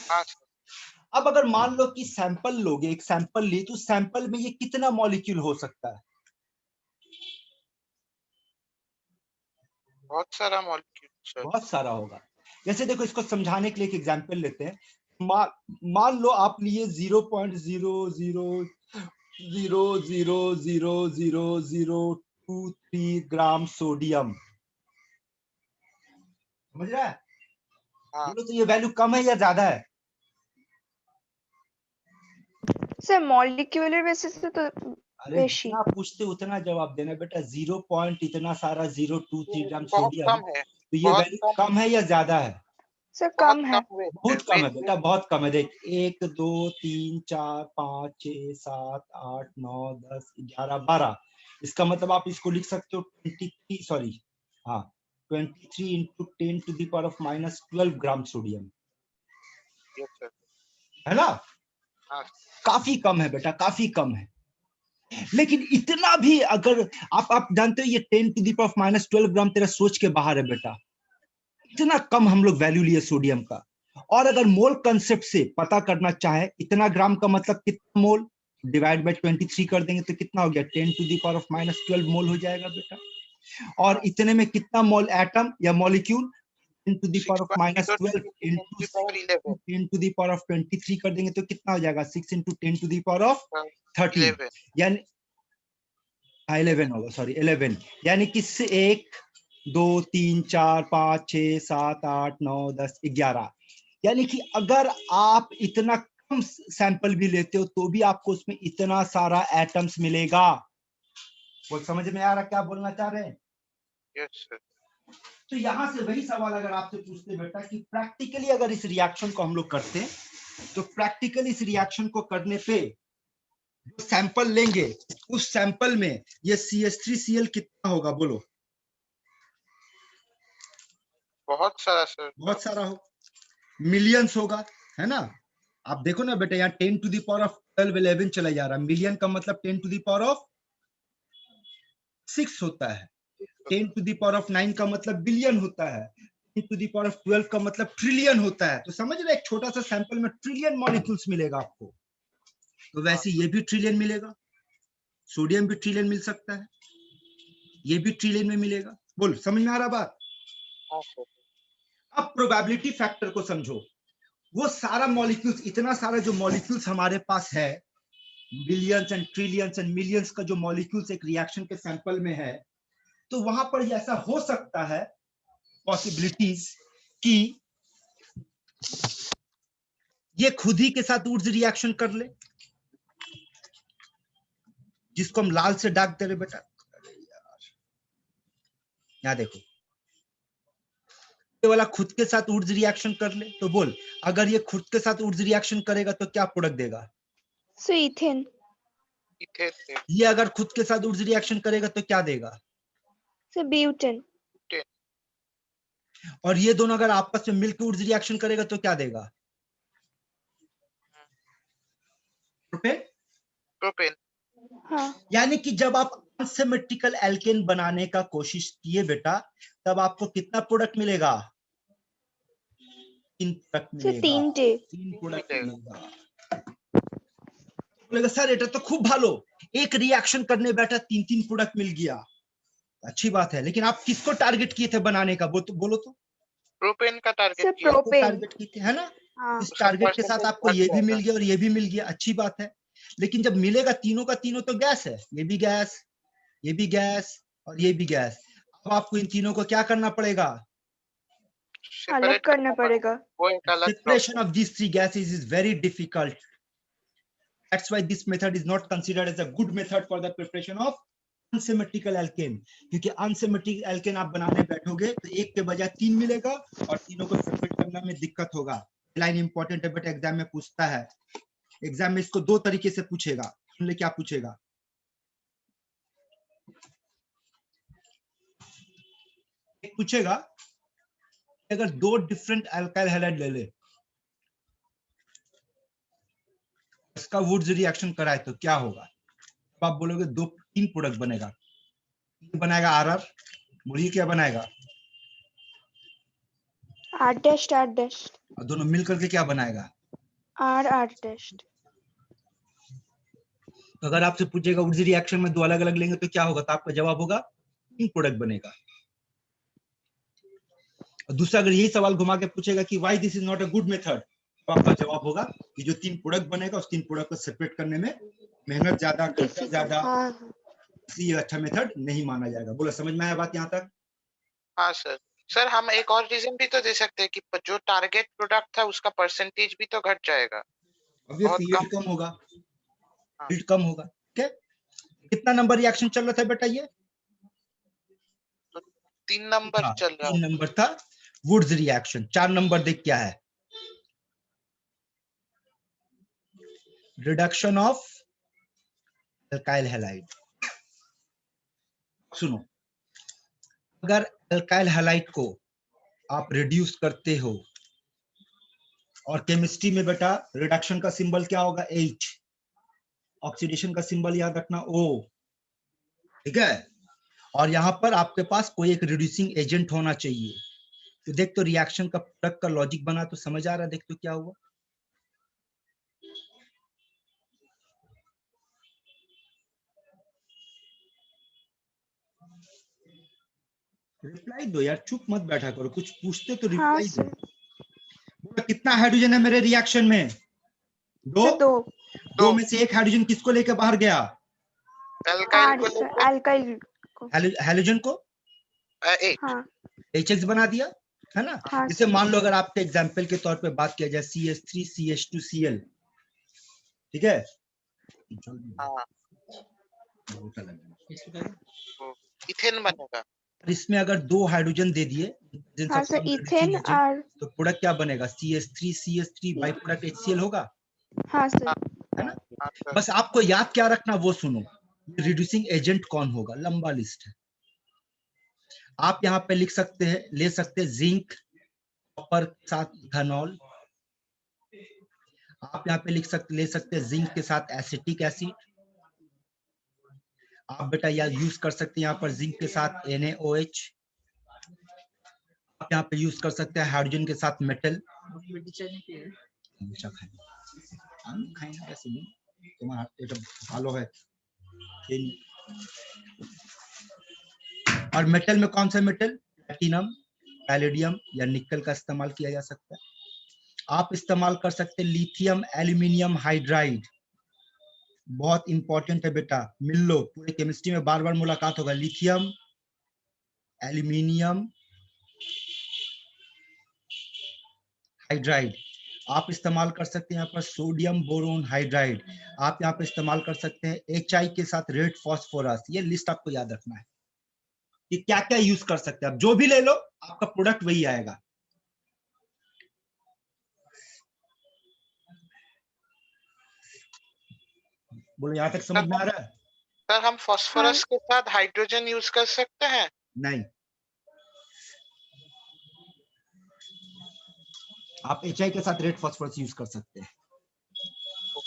हाँ अब अगर मान लो कि सैंपल लोगे, एक सैंपल लिए, तो सैंपल में ये कितना मॉलिक्यूल हो सकता है? बहुत सारा मॉलिक्यूल। बहुत सारा होगा। जैसे देखो इसको समझाने के लिए एक एग्जांपल लेते हैं। मान लो आप लिए 0.000000023 ग्राम सोडियम, समझ रहा है? हाँ बोलो तो ये वैल्यू कम है या ज्यादा है? सर मॉलिक्यूलर बेसिस पे तो अरे बेशी। जितना पूछते उतना जवाब देना बेटा। 0 पॉइंट इतना सारा 023 ग्राम बहुत सोडियम, कम है, तो ये बहुत वैल्यू कम है या ज्यादा है? सर बहुत कम है। कम वेट है, बहुत कम है वेट बेटा, बहुत कम है। देख 1 2 3 4 5 6 7 8 9 10 11 12, इसका मतलब आप इसको लिख सकते हो 23, सॉरी हाँ 23 into 10 to the power of -12 gram sodium, yes sir. है ना? हाँ काफी कम है बेटा, काफी कम है। लेकिन इतना भी अगर आप जानते हो ये 10 टू द पावर ऑफ -12 ग्राम तेरा सोच के बाहर है बेटा। इतना कम हम लोग वैल्यू लिए सोडियम का। और अगर मोल कंसेप्ट से पता करना चाहे, इतना ग्राम का मतलब कितना मोल, डिवाइड बाय 23 कर देंगे तो कितना हो गया? 10 to the power of -12 mole हो जाएगा बेटा। और इतने में कितना मोल एटम या molecule? 10 to the power of -12 into 10 to the power of 23 कर देंगे तो कितना हो जाएगा? 6 into 10 to the power of 13, यानी 11 होगा, सॉरी 11, यानी कि 1 2 3 4 5 6 7 8 9 10 11, यानी कि अगर आप इतना कम सैंपल भी लेते हो तो भी आपको उसमें इतना सारा एटम्स मिलेगा। वो समझ में आ रहा क्या बोलना चाह रहे हैं? Yes sir. तो यहां से वही सवाल अगर आपसे पूछते बेटा कि प्रैक्टिकली अगर इस रिएक्शन को हम लोग करते हैं, तो प्रैक्टिकली इस रिएक्शन को करने पे जो सैंपल लेंगे उस सैंपल में ये CH3Cl कितना होगा? बोलो। बहुत सारा सर, बहुत सारा हो, मिलियंस होगा, है ना? आप देखो ना बेटा, यहाँ 10 टू द पावर ऑफ 12 11 चला जा रहा है। मिलियन का मतलब 10 टू द पावर ऑफ 6 होता है। 10 टू द पावर ऑफ 9 का मतलब बिलियन होता है। 10 टू द पावर ऑफ 12 का मतलब ट्रिलियन होता है। तो समझ रहे, एक छोटा सा सैंपल में ट्रिलियन मॉलिक्यूल्स मिलेगा आपको। तो वैसे ये भी ट्रिलियन मिलेगा, सोडियम भी ट्रिलियन मिल सकता है, ये भी ट्रिलियन में मिलेगा। बोल, समझ में आ रहा बात? अब प्रोबेबिलिटी फैक्टर को समझो। वो सारा मॉलिक्यूल्स, इतना सारा जो मॉलिक्यूल्स हमारे पास है, billions and trillions and millions का जो मॉलिक्यूल्स एक रिएक्शन के सैंपल में है, तो वहां पर ऐसा हो सकता है पॉसिबिलिटीज कि ये खुद ही के साथ ऊर्ज रिएक्शन कर ले, जिसको हम लाल से दाग दे रहे बेटा। यहाँ देखो, ये वाला खुद के साथ ऊर्ज रिएक्शन कर ले, तो बोल अगर ये खुद के साथ ऊर्ज रिएक्शन करेगा तो क्या प्रोडक्ट देगा? सो इथेन। इथेन। ये अगर खुद के साथ ऊर्ज रिएक्शन करेगा तो क्या देगा? सो ब्यूटेन। और ये दोनों अगर आपस में मिलकर ऊर्ज रिएक्शन करेगा तो क्या देगा? प्रोपेन। प्रोपेन। हाँ। यानी कि जब आप अनसिमेट्रिकल एल्केन बनाने का कोशिश किए बेटा, तब आपको कितना प्रोडक्ट मिलेगा? 3 प्रोडक्ट सो मिलेगा। 3 प्रोडक्ट मिलेगा। बोलेगा सर এটা तो खूब ভালো, एक रिएक्शन करने बैठा 3 प्रोडक्ट मिल गया, अच्छी बात है, लेकिन आप किसको टारगेट किए थे बनाने का? बोलो तो। प्रोपेन का टारगेट सर किया। प्रोपेन टारगेट किए थे, है ना? हाँ। इस टारगेट के साथ आपको ये भी मिल गया और ये भी मिल गया, अच्छी बात है। लेकिन जब मिलेगा तीनों का तीनों तो गैस है, ये भी गैस, ये भी गैस और ये भी गैस। अब आपको इन तीनों को क्या करना पड़ेगा? अलग करना पड़ेगा। Separation of these 3 gases is very difficult. That's why this method is not considered as a good method for the preparation of unsymmetrical alkane. क्योंकि unsymmetrical alkane आप बनाने बैठोगे तो एक के बजाय 3 मिलेगा और तीनों को सेपरेट करने में दिक्कत होगा। लाइन इंपॉर्टेंट है, बट एग्जाम में पूछता है। एग्जाम में इसको 2 तरीके से पूछेगा। सुन ले क्या पूछेगा। एक पूछेगा अगर 2 डिफरेंट अल्काइल हैलाइड ले ले, इसका वुड्स रिएक्शन कराए तो क्या होगा? तो आप बोलोगे 3 प्रोडक्ट बनेगा। बनाएगा RR, बोलिए क्या बनाएगा? R dash R dash। और दोनों मिलकर के क्या बनाएगा? R R dash। तो अगर आपसे पूछेगा वुड्स रिएक्शन में 2 अलग अलग लेंगे तो क्या होगा? तो आपका जवाब होगा 3 प्रोडक्ट बनेगा। और दूसरा अगर यही सवाल घुमा के पूछेगा कि why this is not a good method, तो आपका जवाब होगा कि जो 3 प्रोडक्ट बनेगा उस 3 प्रोडक्ट को सेपरेट करने में मेहनत ज्यादा, खर्चा ज्यादा, ये अच्छा मेथड नहीं माना जाएगा। बोला समझ में आया बात यहाँ तक? हाँ सर। सर हम एक और रीजन भी तो दे सकते हैं कि जो टारगेट प्रोडक्ट था उसका परसेंटेज भी तो घट जाएगा। ऑब्वियसली यील्ड कम होगा, यील्ड कम होगा। ठीक है, कितना नंबर रिएक्शन चल रहा था बेटा? ये 3 नंबर चल रहा है। 3 नंबर था वुड्स रिएक्शन। 4 नंबर देख क्या है? Reduction of alkyl halide. सुनो, अगर अल्काइल हैलाइड को आप रिड्यूस करते हो, और केमिस्ट्री में बेटा रिडक्शन का सिंबल क्या होगा? H। ऑक्सीडेशन का सिंबल याद रखना O, ठीक है? और यहाँ पर आपके पास कोई एक रिड्यूसिंग एजेंट होना चाहिए। तो देख तो रिएक्शन का प्रोडक्ट का लॉजिक बना तो समझ आ रहा है? देख तो क्या हुआ। रिप्लाई दो यार, चुप मत बैठा करो, कुछ पूछते तो रिप्लाई दो। कितना हाइड्रोजन है मेरे रिएक्शन में? 2 में से 1 हाइड्रोजन किसको लेकर बाहर गया? अल्काइल को। हाइड्रोजन को HX बना दिया, है ना? जैसे मान लो अगर आपके एग्जाम्पल के तौर पे बात किया जाए CH3 CH2 Cl, ठीक है? इथेन बनेगा। इसमें अगर 2 हाइड्रोजन दे दिए इथेन और तो प्रोडक्ट क्या बनेगा? CH3 बाई प्रोडक्ट HCl होगा। हाँ सर, है ना? बस आपको याद क्या रखना वो सुनो, रिड्यूसिंग एजेंट कौन होगा? लंबा लिस्ट है। आप यहाँ पे लिख सकते हैं, ले सकते हैं जिंक, कॉपर के साथ इथेनॉल। आप यहाँ पे ले सकते हैं जिंक के साथ एसिटिक एसिड। आप बेटा यार यूज कर सकते हैं यहाँ पर जिंक के साथ NaOH। आप यहाँ पे यूज कर सकते हैं हाइड्रोजन के साथ मेटल। भालो है। और मेटल में कौन सा मेटल? प्लैटिनम, पैलेडियम या निकल का इस्तेमाल किया जा सकता है। आप इस्तेमाल कर सकते हैं लिथियम एल्यूमिनियम हाइड्राइड। बहुत इंपॉर्टेंट है बेटा, मिल लो, पूरे केमिस्ट्री में बार बार मुलाकात होगा। लिथियम, एल्यूमिनियम हाइड्राइड, आप इस्तेमाल कर सकते हैं यहाँ पर सोडियम बोरोन हाइड्राइड, आप यहाँ पर इस्तेमाल कर सकते हैं HI के साथ रेड फास्फोरस। ये लिस्ट आपको याद रखना है कि क्या क्या यूज कर सकते हैं। आप जो भी ले लो आपका प्रोडक्ट वही आएगा। बोलो यहाँ तक समझ में आ रहा है? सर हम फास्फोरस के साथ हाइड्रोजन यूज कर सकते हैं? नहीं, आप HI के साथ रेड फास्फोरस यूज कर सकते हैं।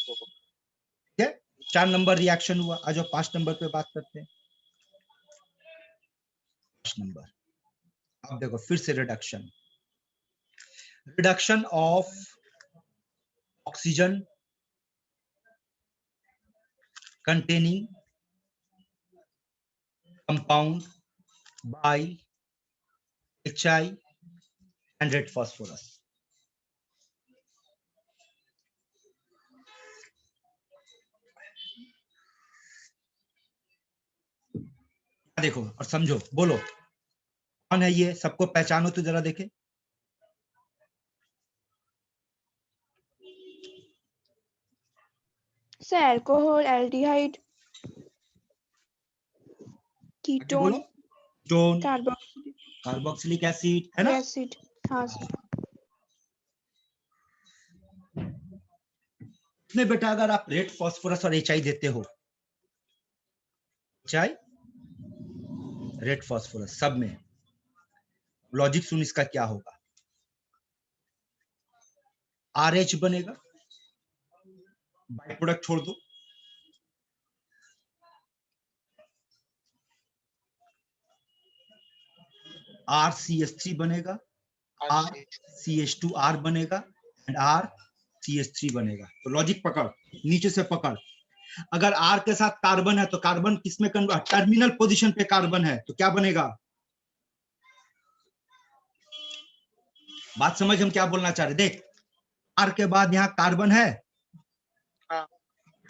ठीक है, 4 नंबर रिएक्शन हुआ। आज 5 नंबर पे बात करते हैं। 5 नंबर, अब देखो फिर से reduction, reduction of oxygen containing compound by HI and red phosphorus. देखो और समझो, बोलो कौन है ये, सबको पहचानो तो जरा देखे। Sir alcohol, aldehyde, ketone, ketone, carboxylic carboxylic acid, है ना? एसिड। हाँ सर। इसमें बेटा अगर आप रेड फास्फोरस और HI देते हो, HI रेड फास्फोरस सब में, लॉजिक सुन इसका क्या होगा। RH बनेगा, बाई प्रोडक्ट छोड़ दो, RCH3 बनेगा, RCH2R बनेगा एंड RCH3 बनेगा। तो लॉजिक पकड़, नीचे से पकड़। अगर R के साथ कार्बन है तो कार्बन किसमें कन्वर्ट, टर्मिनल पोजीशन पे कार्बन है तो क्या बनेगा? बात समझ हम क्या बोलना चाह रहे? देख, R के बाद यहाँ कार्बन है,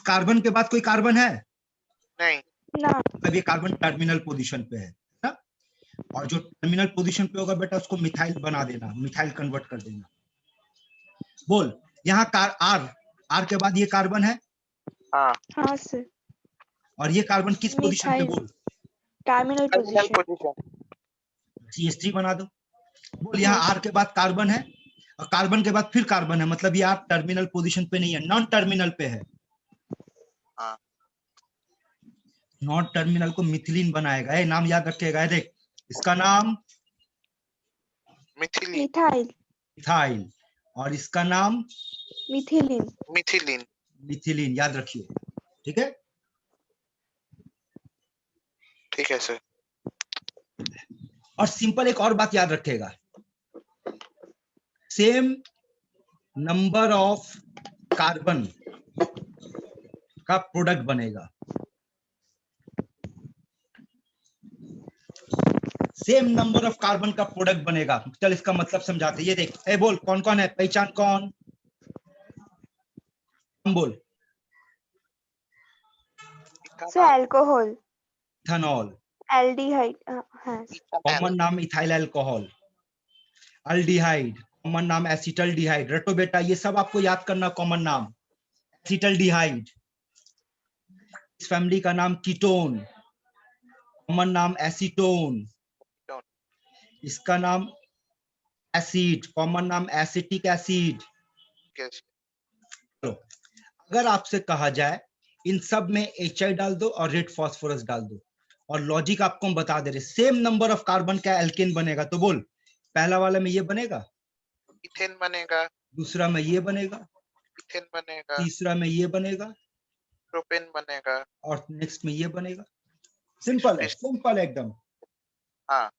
कार्बन के बाद कोई कार्बन है नहीं, अब ये कार्बन टर्मिनल पोजीशन पे है ना? और जो टर्मिनल पोजीशन पे होगा बेटा उसको मिथाइल बना देना, मिथाइल कन्वर्ट कर देना। बोल, यहाँ R के बाद ये कार्बन है। हाँ सर। और ये कार्बन किस पोजीशन पे? बोल, टर्मिनल पोजीशन। CH3 बना दो। बोल, यहाँ R के बाद कार्बन है और कार्बन के बाद फिर कार्बन है, मतलब ये आप टर्मिनल पोजीशन पे नहीं है, नॉन टर्मिनल पे है। नॉन टर्मिनल को मिथिलीन बनाएगा, ये नाम याद रखेगा। देख, इसका नाम मिथाइल और इसका नाम मिथिलीन याद रखिए। ठीक है, ठीक है सर। और सिंपल एक और बात याद रखेगा, सेम नंबर ऑफ कार्बन का प्रोडक्ट बनेगा, सेम नंबर ऑफ कार्बन का प्रोडक्ट बनेगा। चल इसका मतलब समझाते। ये देख, ए बोल कौन कौन है, पहचान कौन, हम बोल। Sir alcohol, ethanol, aldehyde, common नाम इथाइल अल्कोहल, अल्डिहाइड कॉमन नाम एसिटल्डिहाइड। रटो बेटा, ये सब आपको याद करना कॉमन नाम। एसिटल्डिहाइड, इस फैमिली का नाम कीटोन, कॉमन नाम एसीटोन, इसका नाम एसिड, कॉमन नाम एसिटिक एसिड। तो अगर आपसे कहा जाए इन सब में HI डाल दो और रेड फास्फोरस डाल दो, और लॉजिक आपको हम बता दे रहे, सेम नंबर ऑफ कार्बन का एल्केन बनेगा, तो बोल, पहला वाला में ये बनेगा, इथेन बनेगा, दूसरा में ये बनेगा, इथेन बनेगा, तीसरा में ये बनेगा, प्रोपेन बनेगा, और नेक्स्ट में ये बनेगा। सिंपल है, सिंपल एकदम। हाँ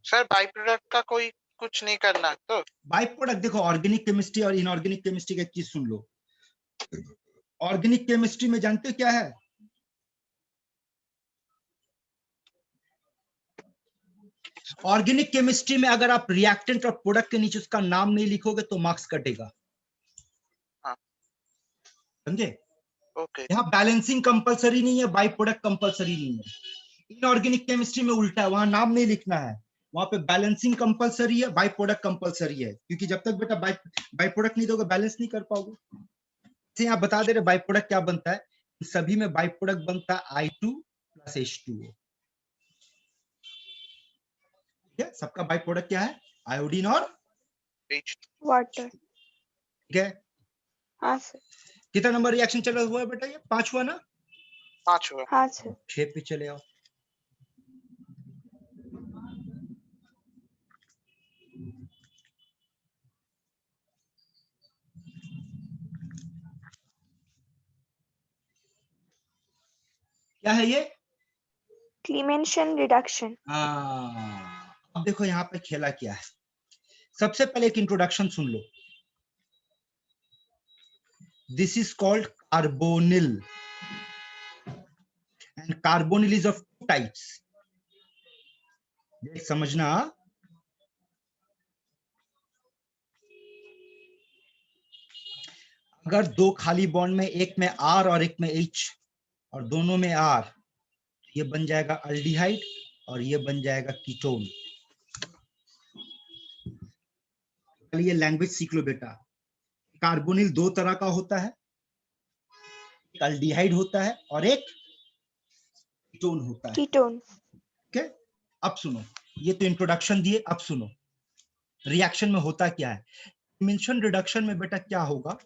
सर, बाई प्रोडक्ट का कोई कुछ नहीं करना तो? बाई प्रोडक्ट देखो, ऑर्गेनिक केमिस्ट्री और इनऑर्गेनिक केमिस्ट्री का एक चीज सुन लो। ऑर्गेनिक केमिस्ट्री में जानते हो क्या है? ऑर्गेनिक केमिस्ट्री में अगर आप रिएक्टेंट और प्रोडक्ट के नीचे उसका नाम नहीं लिखोगे तो मार्क्स कटेगा। हाँ। समझे? ओके। यहाँ बैलेंसिंग कंपलसरी नहीं है, बाई प्रोडक्ट कंपलसरी नहीं है। इनऑर्गेनिक केमिस्ट्री में उल्टा है, वहां नाम नहीं लिखना है, वहां पे बैलेंसिंग कंपलसरी है, बाई प्रोडक्ट कंपलसरी है, क्योंकि जब तक बेटा बाई प्रोडक्ट नहीं दोगे बैलेंस नहीं कर पाओगे। तो यहाँ बता दे रहे बाई प्रोडक्ट क्या बनता है, सभी में बाई प्रोडक्ट बनता है I2 + H2O। ठीक है, सबका बाई प्रोडक्ट क्या है, आयोडीन और वाटर। ठीक है। हाँ सर। कितना नंबर रिएक्शन चल रहा हुआ है बेटा, ये 5 हुआ ना? 5 हुआ। हाँ सर। 6 पे चले आओ। क्या है ये? क्लीमेंशन रिडक्शन। अब देखो यहाँ पे खेला क्या है। सबसे पहले एक introduction soon low. This is called carbonyl and carbonyl is of 2 types. देख समझना, अगर 2 खाली बॉन्ड में एक में R और एक में H और दोनों में R, ये बन जाएगा अल्डिहाइड और ये बन जाएगा कीटोन। ये लैंग्वेज सीख लो बेटा। कार्बोनिल 2 तरह का होता है, एक अल्डिहाइड होता है और एक कीटोन होता है। कीटोन। ठीक है, अब सुनो, ये तो इंट्रोडक्शन दिए, अब सुनो रिएक्शन में होता क्या है। मेंशन रिडक्शन में बेटा क्या होगा,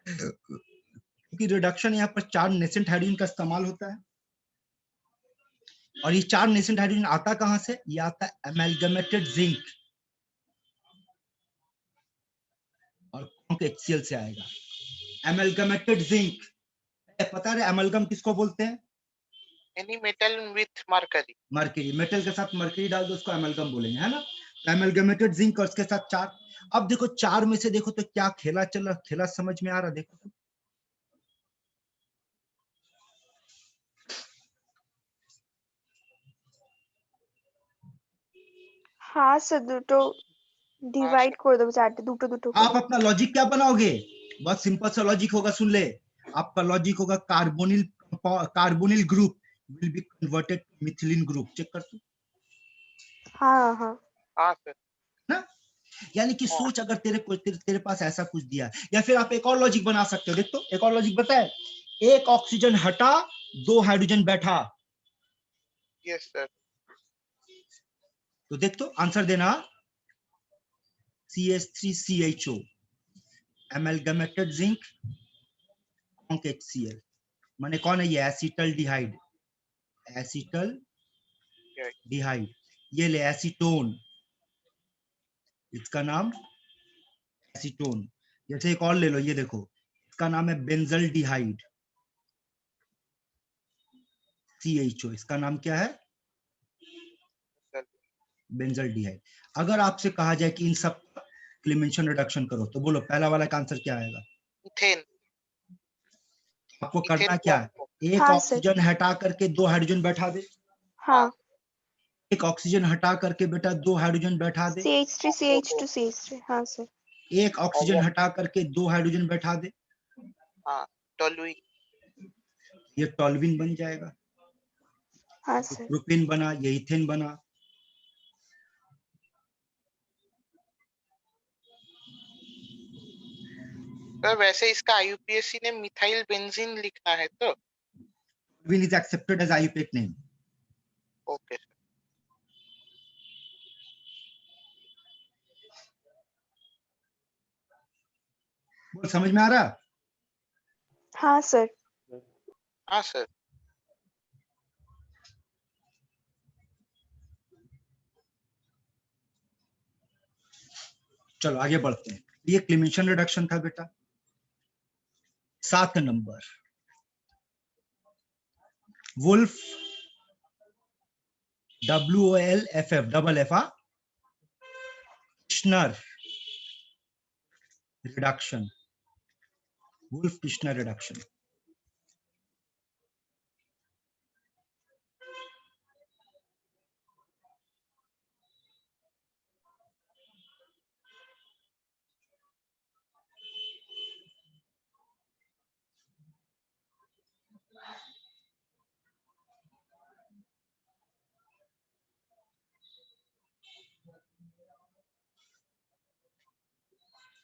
क्योंकि रिडक्शन यहाँ पर 4 नेसेंट हाइड्रोजन का इस्तेमाल होता है, और ये 4 नेसेंट हाइड्रोजन आता कहां से, ये आता है एमैल्गमेटेड जिंक और HCl से आएगा। एमैल्गमेटेड जिंक, पता है एमैल्गम किसको बोलते हैं? Any metal with mercury. Mercury, metal के साथ मरकरी डाल दो उसको एमैल्गम बोलेंगे, है ना? एमैल्गमेटेड जिंक और उसके साथ 4। अब देखो 4 में से देखो तो क्या खेला चल रहा, खेला समझ में आ रहा? देखो तो हाँ सर, দুটো ডিভাইড করে দেবো, চারটে দুটো দুটো आप করে। अपना लॉजिक क्या बनाओगे? बहुत सिंपल सा लॉजिक होगा, सुन ले। आपका लॉजिक होगा carbonyl group will be converted to methylene group. Check कर तू, हाँ हाँ। हाँ सर। ना? यानी कि सोच, अगर तेरे पास ऐसा कुछ दिया, या फिर आप एक और लॉजिक बना सकते हो। देख तो एक और लॉजिक बताए, एक ऑक्सीजन हटा 2 हाइड्रोजन बैठा, यस सर। तो देख तो आंसर देना, CH3CHO, एमैल्गमेटेड जिंक, HCl, माने कौन है ये? Acetaldehyde, acetaldehyde. ये ले एसीटोन, इसका नाम एसीटोन। जैसे एक और ले लो, ये देखो, इसका नाम है बेंजल डिहाइड, CHO, इसका नाम क्या है? बेंजल डिहाइड। अगर आपसे कहा जाए कि इन सब क्लीमेंशन रिडक्शन करो, तो बोलो पहला वाला का आंसर क्या आएगा? इथेन। आपको करना क्या है, एक हाँ, ऑक्सीजन हटा करके 2 हाइड्रोजन बैठा दे। हाँ। एक ऑक्सीजन हटा करके बेटा 2 हाइड्रोजन बैठा दे। CH3 CH2 CH3। हाँ सर। एक ऑक्सीजन हटा करके 2 हाइड्रोजन बैठा दे, हाँ, टोलुइन। ये टॉल्विन बन जाएगा। हाँ ये सर। प्रोपेन बना, ये इथेन बना। सर वैसे इसका IUPAC ने मिथाइल बेंजीन लिखा है तो। Toluene is accepted as IUPAC name. Okay sir. बोल, समझ में आ रहा? हाँ सर। हाँ सर। चलो आगे बढ़ते हैं। ये क्लीमेंशन रिडक्शन था बेटा। 7 number, Wolff, WOLFF, double F, Kishner reduction, Wolff Kishner reduction.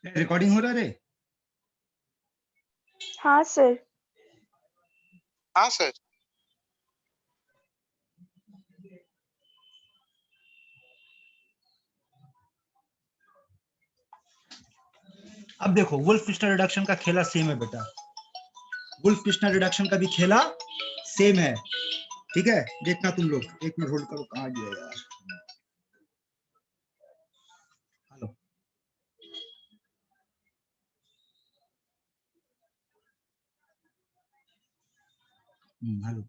Recording हो रहा है रे? हाँ सर। हाँ सर। अब देखो वुल्फ क्रिस्टल रिडक्शन का खेला सेम है बेटा, वुल्फ क्रिस्टल रिडक्शन का भी खेला सेम है, ठीक है। देखना तुम लोग, एक मिनट होल्ड करो, कहाँ गया यार। Hello, hello.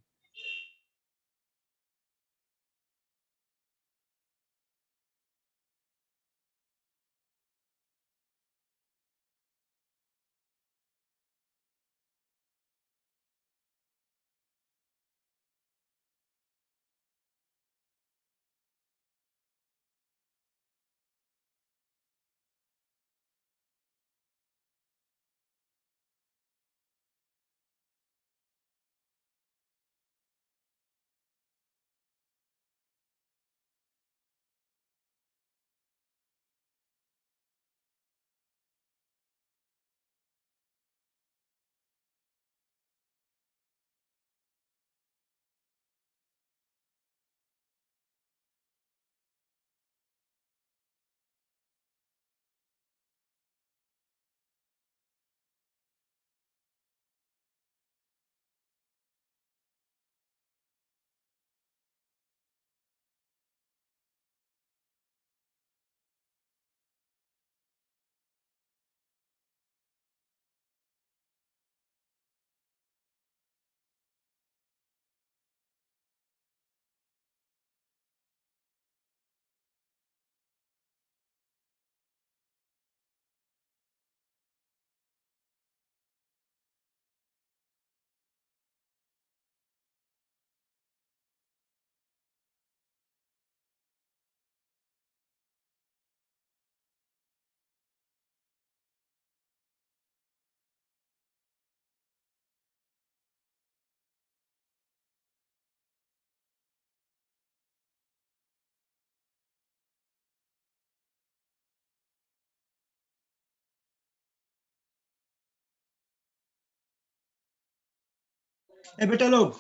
ए बेटा लोग,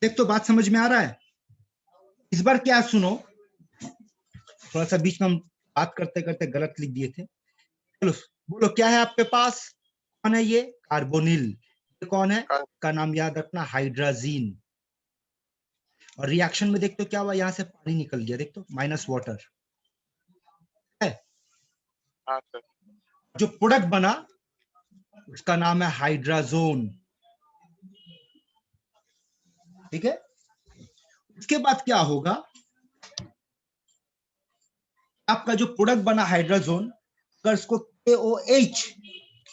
देख तो बात समझ में आ रहा है? इस बार क्या सुनो, थोड़ा सा बीच में हम बात करते करते गलत लिख दिए थे। चलो बोलो, क्या है आपके पास? कौन है ये? कार्बोनिल। ये कौन है? का नाम याद रखना, हाइड्राजीन। और रिएक्शन में देखते हो क्या हुआ, यहाँ से पानी निकल गया, देखते हो, माइनस वाटर है। हाँ सर। जो प्रोडक्ट बना उसका नाम है हाइड्राजोन, ठीक है। उसके बाद क्या होगा, आपका जो प्रोडक्ट बना हाइड्राजोन, अगर इसको KOH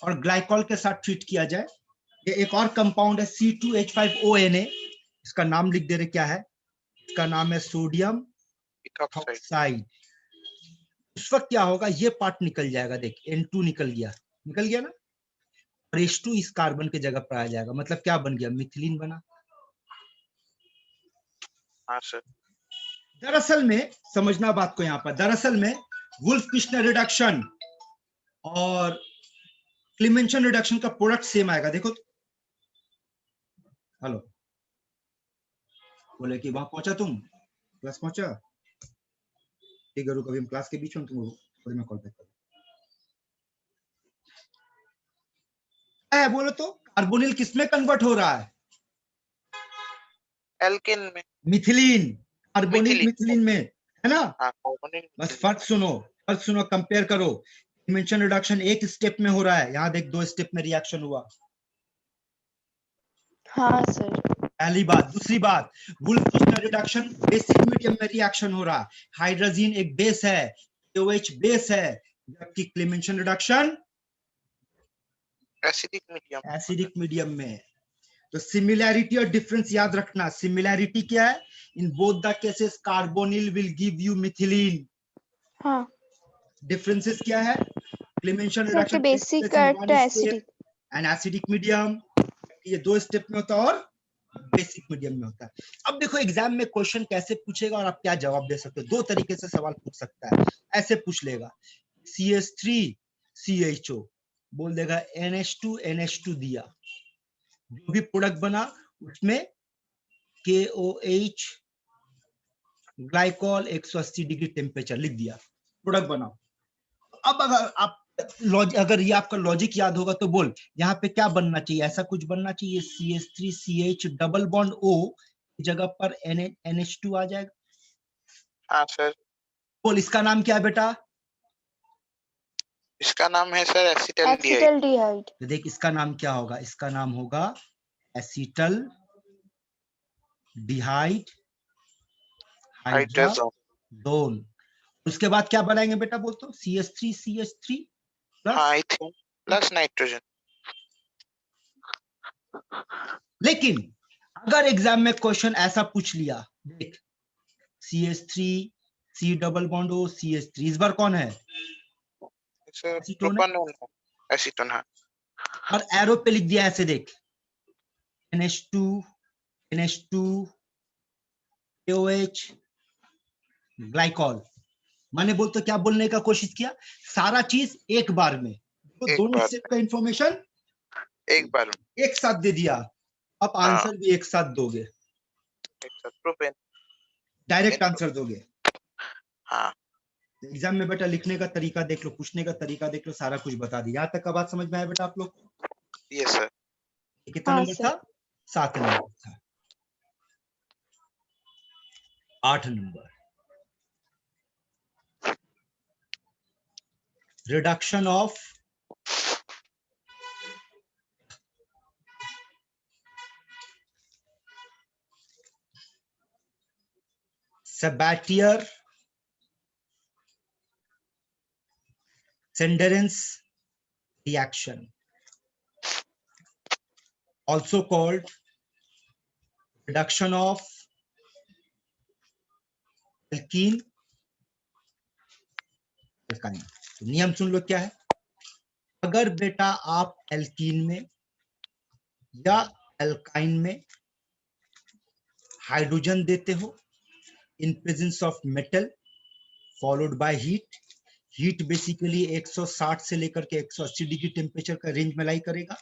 और ग्लाइकॉल के साथ ट्रीट किया जाए, ये एक और कंपाउंड है C2H5ONA, इसका नाम लिख दे रहे, क्या है इसका नाम है? Sodium oxide. उस वक्त क्या होगा, ये पार्ट निकल जाएगा, देख N2 निकल गया ना, और H2 इस कार्बन के जगह पर आ जाएगा, मतलब क्या बन गया? मिथिलीन बना। हाँ सर। दरअसल में समझना बात को, यहाँ पर दरअसल में वुल्फ क्रिस्टल रिडक्शन और क्लीमेंशन रिडक्शन का प्रोडक्ट सेम आएगा, देखो तो। हेलो, बोले कि वहां पहुंचा, तुम क्लास पहुंचा? ठीक है, रुको, अभी हम क्लास के बीच में, तुम थोड़ी मैं कॉल बैक करूं। बोलो तो, कार्बोनिल किसमें कन्वर्ट हो रहा है? एल्केन में। मिथिलीन, कार्बोनिल मिथिलीन में, है ना? हाँ, कार्बोनिल। बस फर्क सुनो, कंपेयर करो। क्लीमेंशन रिडक्शन एक स्टेप में हो रहा है, यहाँ देख 2 स्टेप में रिएक्शन हुआ। हाँ सर। पहली बात। दूसरी बात, Wolff Kishner reduction basic medium में रिएक्शन हो रहा है, हाइड्रोजन एक बेस है, OH बेस है, जबकि क्लीमेंशन रिडक्शन एसिडिक मीडियम में। तो सिमिलैरिटी और डिफरेंस याद रखना। सिमिलैरिटी क्या है? In both the cases carbonyl will give you methylene. हाँ डिफरेंसेस क्या है? क्लीमेंशन सर, रिडक्शन बेसिक तो एसिडिक एंड एसिडिक मीडियम, ये 2 स्टेप में होता है और बेसिक मीडियम में होता है। अब देखो एग्जाम में क्वेश्चन कैसे पूछेगा और आप क्या जवाब दे सकते हो। 2 तरीके से सवाल पूछ सकता है। ऐसे पूछ लेगा, CH3 CHO, बोल देगा NH2 दिया, जो भी प्रोडक्ट बना उसमें KOH ग्लाइकॉल 180 डिग्री टेम्परेचर लिख दिया, प्रोडक्ट बनाओ। अब अगर ये आपका लॉजिक याद होगा तो बोल यहाँ पे क्या बनना चाहिए, ऐसा कुछ बनना चाहिए CH3CH डबल बॉन्ड O जगह पर NH2 आ जाएगा। हाँ सर, बोल इसका नाम क्या है बेटा? इसका नाम है सर एसिटल्डिहाइड। एसिटल्डिहाइड। तो देख इसका नाम क्या होगा, इसका नाम होगा एसिटल डिहाइड हाइड्राजोन। उसके बाद क्या बनाएंगे बेटा, बोल तो CH3 प्लस, हाँ, इथेन प्लस नाइट्रोजन। लेकिन अगर एग्जाम में क्वेश्चन ऐसा पूछ लिया, देख CH3 C double bond O CH3, इस बार कौन है? सर एसीटोन है। प्रोपानोन है, एसीटोन। हाँ, और एरो पे लिख दिया ऐसे, देख NH2 KOH ग्लाइकॉल। मैंने बोल तो क्या बोलने का कोशिश किया, सारा चीज एक बार में, तो दोनों सेट का इंफॉर्मेशन एक बार में एक साथ दे दिया। अब आंसर भी एक साथ दोगे, एक साथ प्रोपेन डायरेक्ट आंसर दोगे। हाँ, एग्जाम में बेटा लिखने का तरीका देख लो, पूछने का तरीका देख लो, सारा कुछ बता दिया। यहाँ तक का बात समझ में आया बेटा आप लोग? Yes sir. कितना नंबर था? 7 नंबर था। 8 number, reduction of Sabatier Senderens reaction, also called reduction of alkene alkyne। तो नियम सुन लो क्या है। अगर बेटा आप एल्कीन में या एल्काइन में हाइड्रोजन देते हो इन presence of metal followed by heat, heat basically 160 से लेकर के 180 डिग्री टेम्परेचर का रेंज में लाई करेगा,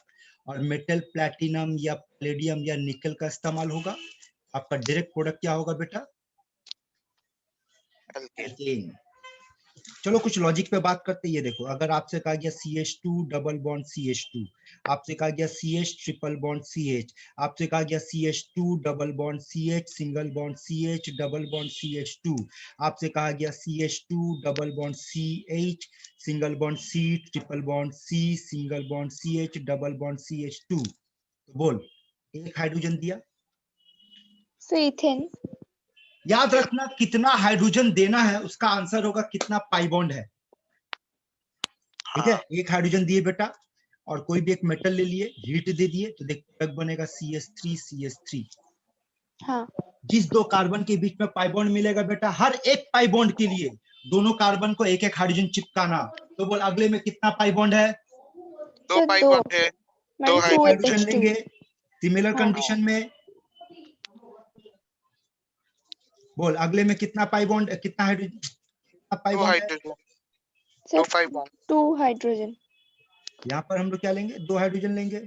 और मेटल प्लैटिनम या प्लेडियम या निकल का इस्तेमाल होगा। आपका डायरेक्ट प्रोडक्ट क्या होगा बेटा? एल्केन। चलो कुछ लॉजिक पे बात करते हैं। ये देखो, अगर आपसे कहा गया CH2 डबल बॉन्ड CH2, आपसे कहा गया CH ट्रिपल बॉन्ड CH, आपसे कहा गया CH2 double bond CH single bond CH double bond CH2, आपसे कहा गया CH2 double bond CH single bond C triple bond C single bond CH double bond CH2। तो बोल, एक हाइड्रोजन दिया, इथेन। याद रखना कितना हाइड्रोजन देना है उसका आंसर होगा कितना पाई बॉन्ड है। ठीक है, एक हाइड्रोजन दिए बेटा, और कोई भी एक मेटल ले लिए, हीट दे दिए, तो देख प्रोडक्ट बनेगा CH3 हाँ। जिस दो कार्बन के बीच में पाई बॉन्ड मिलेगा बेटा, हर एक पाई बॉन्ड के लिए दोनों कार्बन को एक एक हाइड्रोजन चिपकाना। तो बोल अगले में कितना पाई बॉन्ड है? 2 पाई बॉन्ड है, 2 हाइड्रोजन लेंगे। सिमिलर हाँ। कंडीशन में बोल अगले में कितना पाई बॉन्ड, कितना हाइड्रोजन, कितना पाई बॉन्ड है? 2 पाई बॉन्ड, 2 हाइड्रोजन। यहाँ पर हम लोग क्या लेंगे? 2 हाइड्रोजन लेंगे,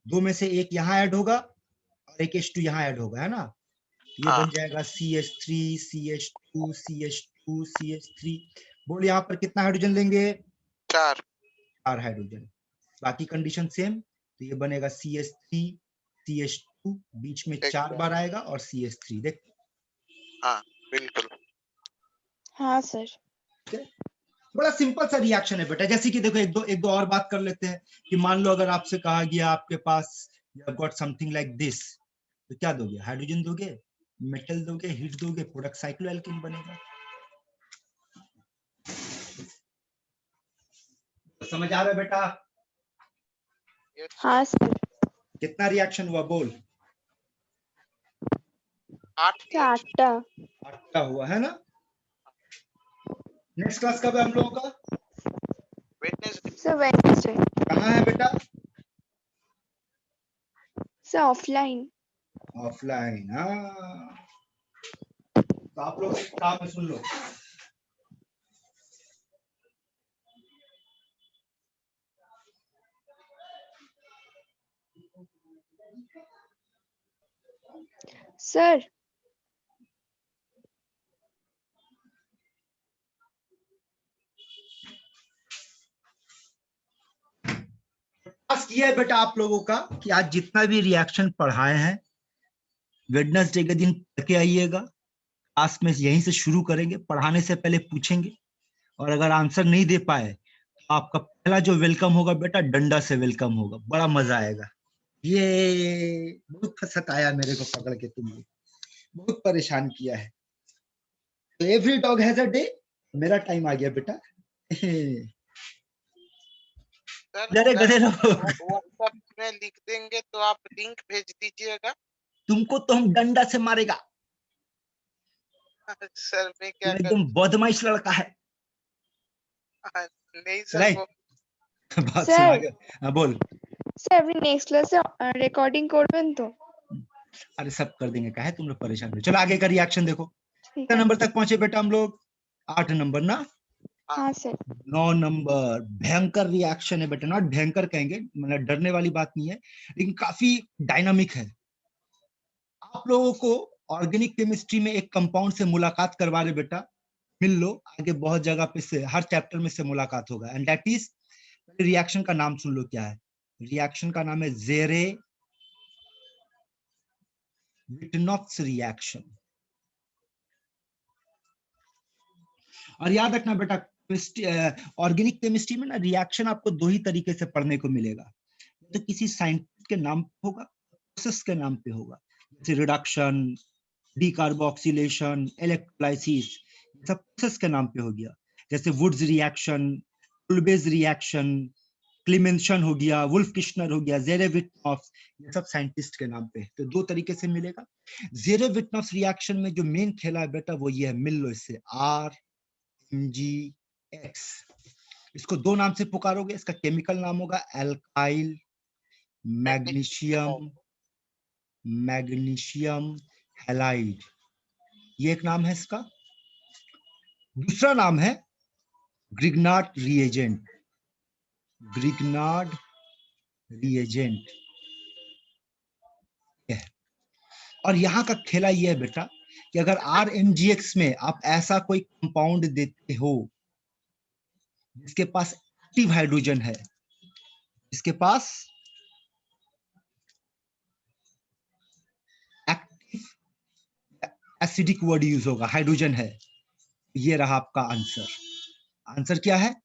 2 में से एक यहाँ ऐड होगा और एक H2 यहाँ ऐड होगा, है ना? ये बन जाएगा CH3 CH2 CH2 CH3। बोल यहाँ पर कितना हाइड्रोजन लेंगे? 4 हाइड्रोजन। बाकी कंडीशन सेम, तो ये बनेगा CH3 CH2, बीच में 4 बार आएगा और CH3। देख, हाँ बिल्कुल। हाँ सर। बड़ा सिंपल सा रिएक्शन है बेटा। जैसे कि देखो, एक दो और बात कर लेते हैं कि मान लो अगर आपसे कहा गया आपके पास you have got something like this, तो क्या दोगे? हाइड्रोजन दोगे, मेटल दोगे, हीट दोगे, प्रोडक्ट साइक्लोएल्केन बनेगा। समझ आ रहा है बेटा? हाँ सर। कितना रिएक्शन हुआ बोल? 8 हुआ, है ना? नेक्स्ट क्लास कब है हम लोगों का? वेडनेसडे। कहाँ है बेटा? Sir offline. ऑफलाइन। हाँ, तो आप लोग एक काम सुन लो, सर टास्क ये है बेटा आप लोगों का कि आज जितना भी रिएक्शन पढ़ाए हैं वेडनेसडे के दिन पढ़ के आइएगा। क्लास में यहीं से शुरू करेंगे, पढ़ाने से पहले पूछेंगे और अगर आंसर नहीं दे पाए तो आपका पहला जो वेलकम होगा बेटा डंडा से वेलकम होगा, बड़ा मजा आएगा। ये बहुत सताया मेरे को पकड़ के, तुमने बहुत परेशान किया है। तो every dog has a day, मेरा टाइम आ गया बेटा। सर जरे अगर गधे लोग, व्हाट्सएप में लिख देंगे तो आप लिंक भेज दीजिएगा। तुमको तो हम डंडा से मारेगा। सर मैं क्या तुम करूं? एकदम बदमाश लड़का है। नहीं सर राइट, वो बात Sir. सुना गया। हाँ, बोल। স্যার আপনি নেক্সট ক্লাসে রেকর্ডিং করবেন তো? अरे सब कर देंगे, काहे तुम लोग परेशान हो। चलो आगे का रिएक्शन देखो। ঠিক कितना আছে। नंबर तक पहुंचे बेटा हम लोग? 8 नंबर ना? हाँ सर। 9 नंबर। भयंकर रिएक्शन है बेटा, नॉट भयंकर कहेंगे, मतलब डरने वाली बात नहीं है, लेकिन काफी डायनामिक है। आप लोगों को ऑर्गेनिक केमिस्ट्री में एक कंपाउंड से मुलाकात करवा रहे बेटा, मिल लो। आगे बहुत जगह पे से हर चैप्टर में से मुलाकात होगा, एंड दैट इज, रिएक्शन का नाम सुन लो क्या है। रिएक्शन का नाम है जेरे विटनॉफ्स रिएक्शन। और याद रखना बेटा, ऑर्गेनिक केमिस्ट्री में ना रिएक्शन आपको दो ही तरीके से पढ़ने को मिलेगा। तो किसी साइंटिस्ट के नाम पे होगा, प्रोसेस के नाम पे होगा, जैसे रिडक्शन, डीकार्बोक्सिलेशन, इलेक्ट्रोलाइसिस, सब प्रोसेस के नाम पे हो गया। जैसे वुड्स रिएक्शन, उल्बेज रिएक्शन, क्लीमेंशन हो गया, वुल्फ किश्नर हो गया, जेरेविटनॉफ, ये सब साइंटिस्ट के नाम पे। तो दो तरीके से मिलेगा। जेरेविटनॉफ रिएक्शन में जो मेन खेला है बेटा वो ये है, मिल लो इससे, RMgX। इसको दो नाम से पुकारोगे, इसका केमिकल नाम होगा एल्काइल मैग्नीशियम हैलाइड, ये एक नाम है इसका। दूसरा नाम है ग्रिग्नार्ड रिएजेंट। और यहाँ का खेला ये है बेटा कि अगर RMgX में आप ऐसा कोई कंपाउंड देते हो जिसके पास एक्टिव हाइड्रोजन है, जिसके पास एक्टिव एसिडिक वर्ड यूज होगा, हाइड्रोजन है, ये रहा आपका आंसर। आंसर क्या है?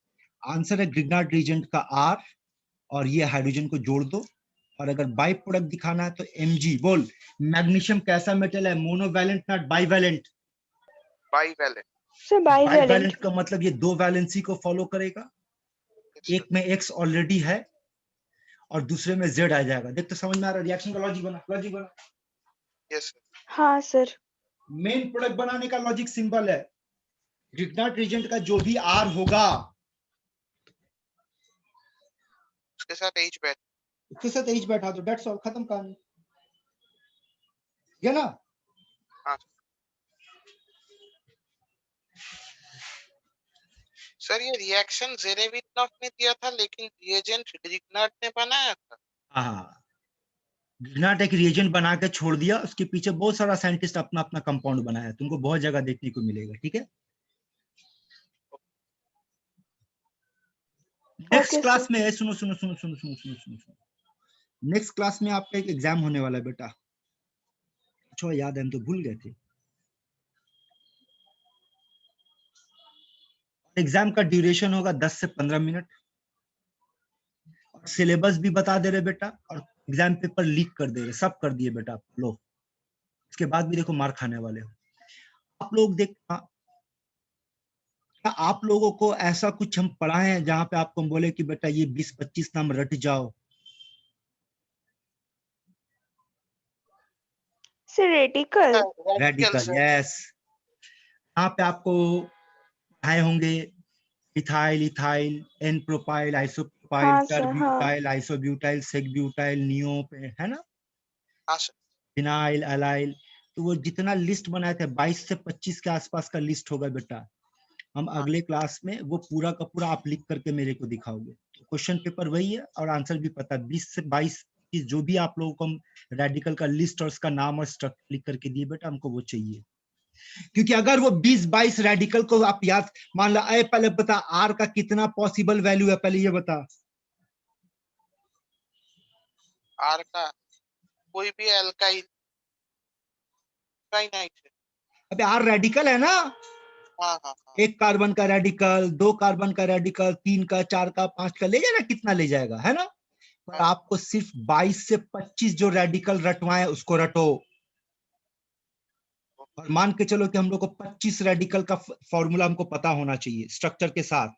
आंसर है ग्रिग्नार्ड रिएजेंट का R, और ये हाइड्रोजन को जोड़ दो। और अगर बाई प्रोडक्ट दिखाना है तो Mg। बोल, मैग्नीशियम कैसा मेटल है? Monovalent not bivalent? Bivalent. Sir bivalent. Bivalent का मतलब ये दो वैलेंसी को फॉलो करेगा, एक में X ऑलरेडी है और दूसरे में Z आ जाएगा। देख तो समझ में आ रहा है? रिएक्शन का लॉजिक बना। Yes sir. हाँ सर। मेन प्रोडक्ट बनाने का लॉजिक सिंपल है, ग्रिग्नार्ड रिएजेंट का जो भी R होगा उसके साथ H बैठ, उसके साथ H बैठा दो, डेट्स ऑल, खत्म कहानी, है ना? हाँ सर। ये रिएक्शन जेरेविटनॉफ ने दिया था लेकिन रिएजेंट ग्रिग्नार्ड ने बनाया था। हाँ, ग्रिग्नार्ड एक रिएजेंट बना के छोड़ दिया, उसके पीछे बहुत सारा साइंटिस्ट अपना अपना कंपाउंड बनाया, तुमको बहुत जगह देखने को मिलेगा। ठीक है, नेक्स्ट क्लास में सुनो, नेक्स्ट क्लास में आपका एक एग्जाम होने वाला है बेटा। अच्छा याद है, हम तो भूल गए थे। एग्जाम का ड्यूरेशन होगा 10 से 15 मिनट, और सिलेबस भी बता दे रहे बेटा, और एग्जाम पेपर लीक कर दे रहे, सब कर दिए बेटा आप लो। इसके बाद भी देखो मार खाने वाले हो आप लोग। देखना, क्या आप लोगों को ऐसा कुछ हम पढ़ाए हैं जहां पे आपको हम बोले कि बेटा ये 20-25 नाम रट जाओ? Sir radical. Radical, yes. यहाँ पे आपको पढ़ाए होंगे ethyl, ethyl, n propyl, isopropyl, हाँ sir. Tert butyl, isobutyl, sec butyl, neo, है ना, हाँ सर। Phenyl, allyl. तो वो जितना लिस्ट बनाए थे 22 से 25 के आसपास का लिस्ट होगा बेटा। हम अगले क्लास में वो पूरा का पूरा आप लिख करके मेरे को दिखाओगे। क्वेश्चन पेपर वही है और आंसर भी पता है, 20 से 22 25 जो भी आप लोगों को हम रेडिकल का लिस्ट और उसका नाम और स्ट्रक्चर लिख करके दिए बेटा, हमको वो चाहिए। क्योंकि अगर वो 20-22 रेडिकल को आप याद, मान लो पहले बता आर का कितना पॉसिबल वैल्यू है, पहले ये बता। आर का कोई भी एल्काइल काइनाइट है। अबे आर रेडिकल है ना, हाँ हाँ हाँ। 1 कार्बन का रेडिकल, 2 कार्बन का रेडिकल, 3 का, 4 का, 5 का, ले जाना कितना ले जाएगा, है ना। पर हाँ। आपको सिर्फ 22 से 25 जो रेडिकल रटवाए उसको रटो, और मान के चलो कि हम लोग को 25 रेडिकल का फॉर्मूला हमको पता होना चाहिए स्ट्रक्चर के साथ।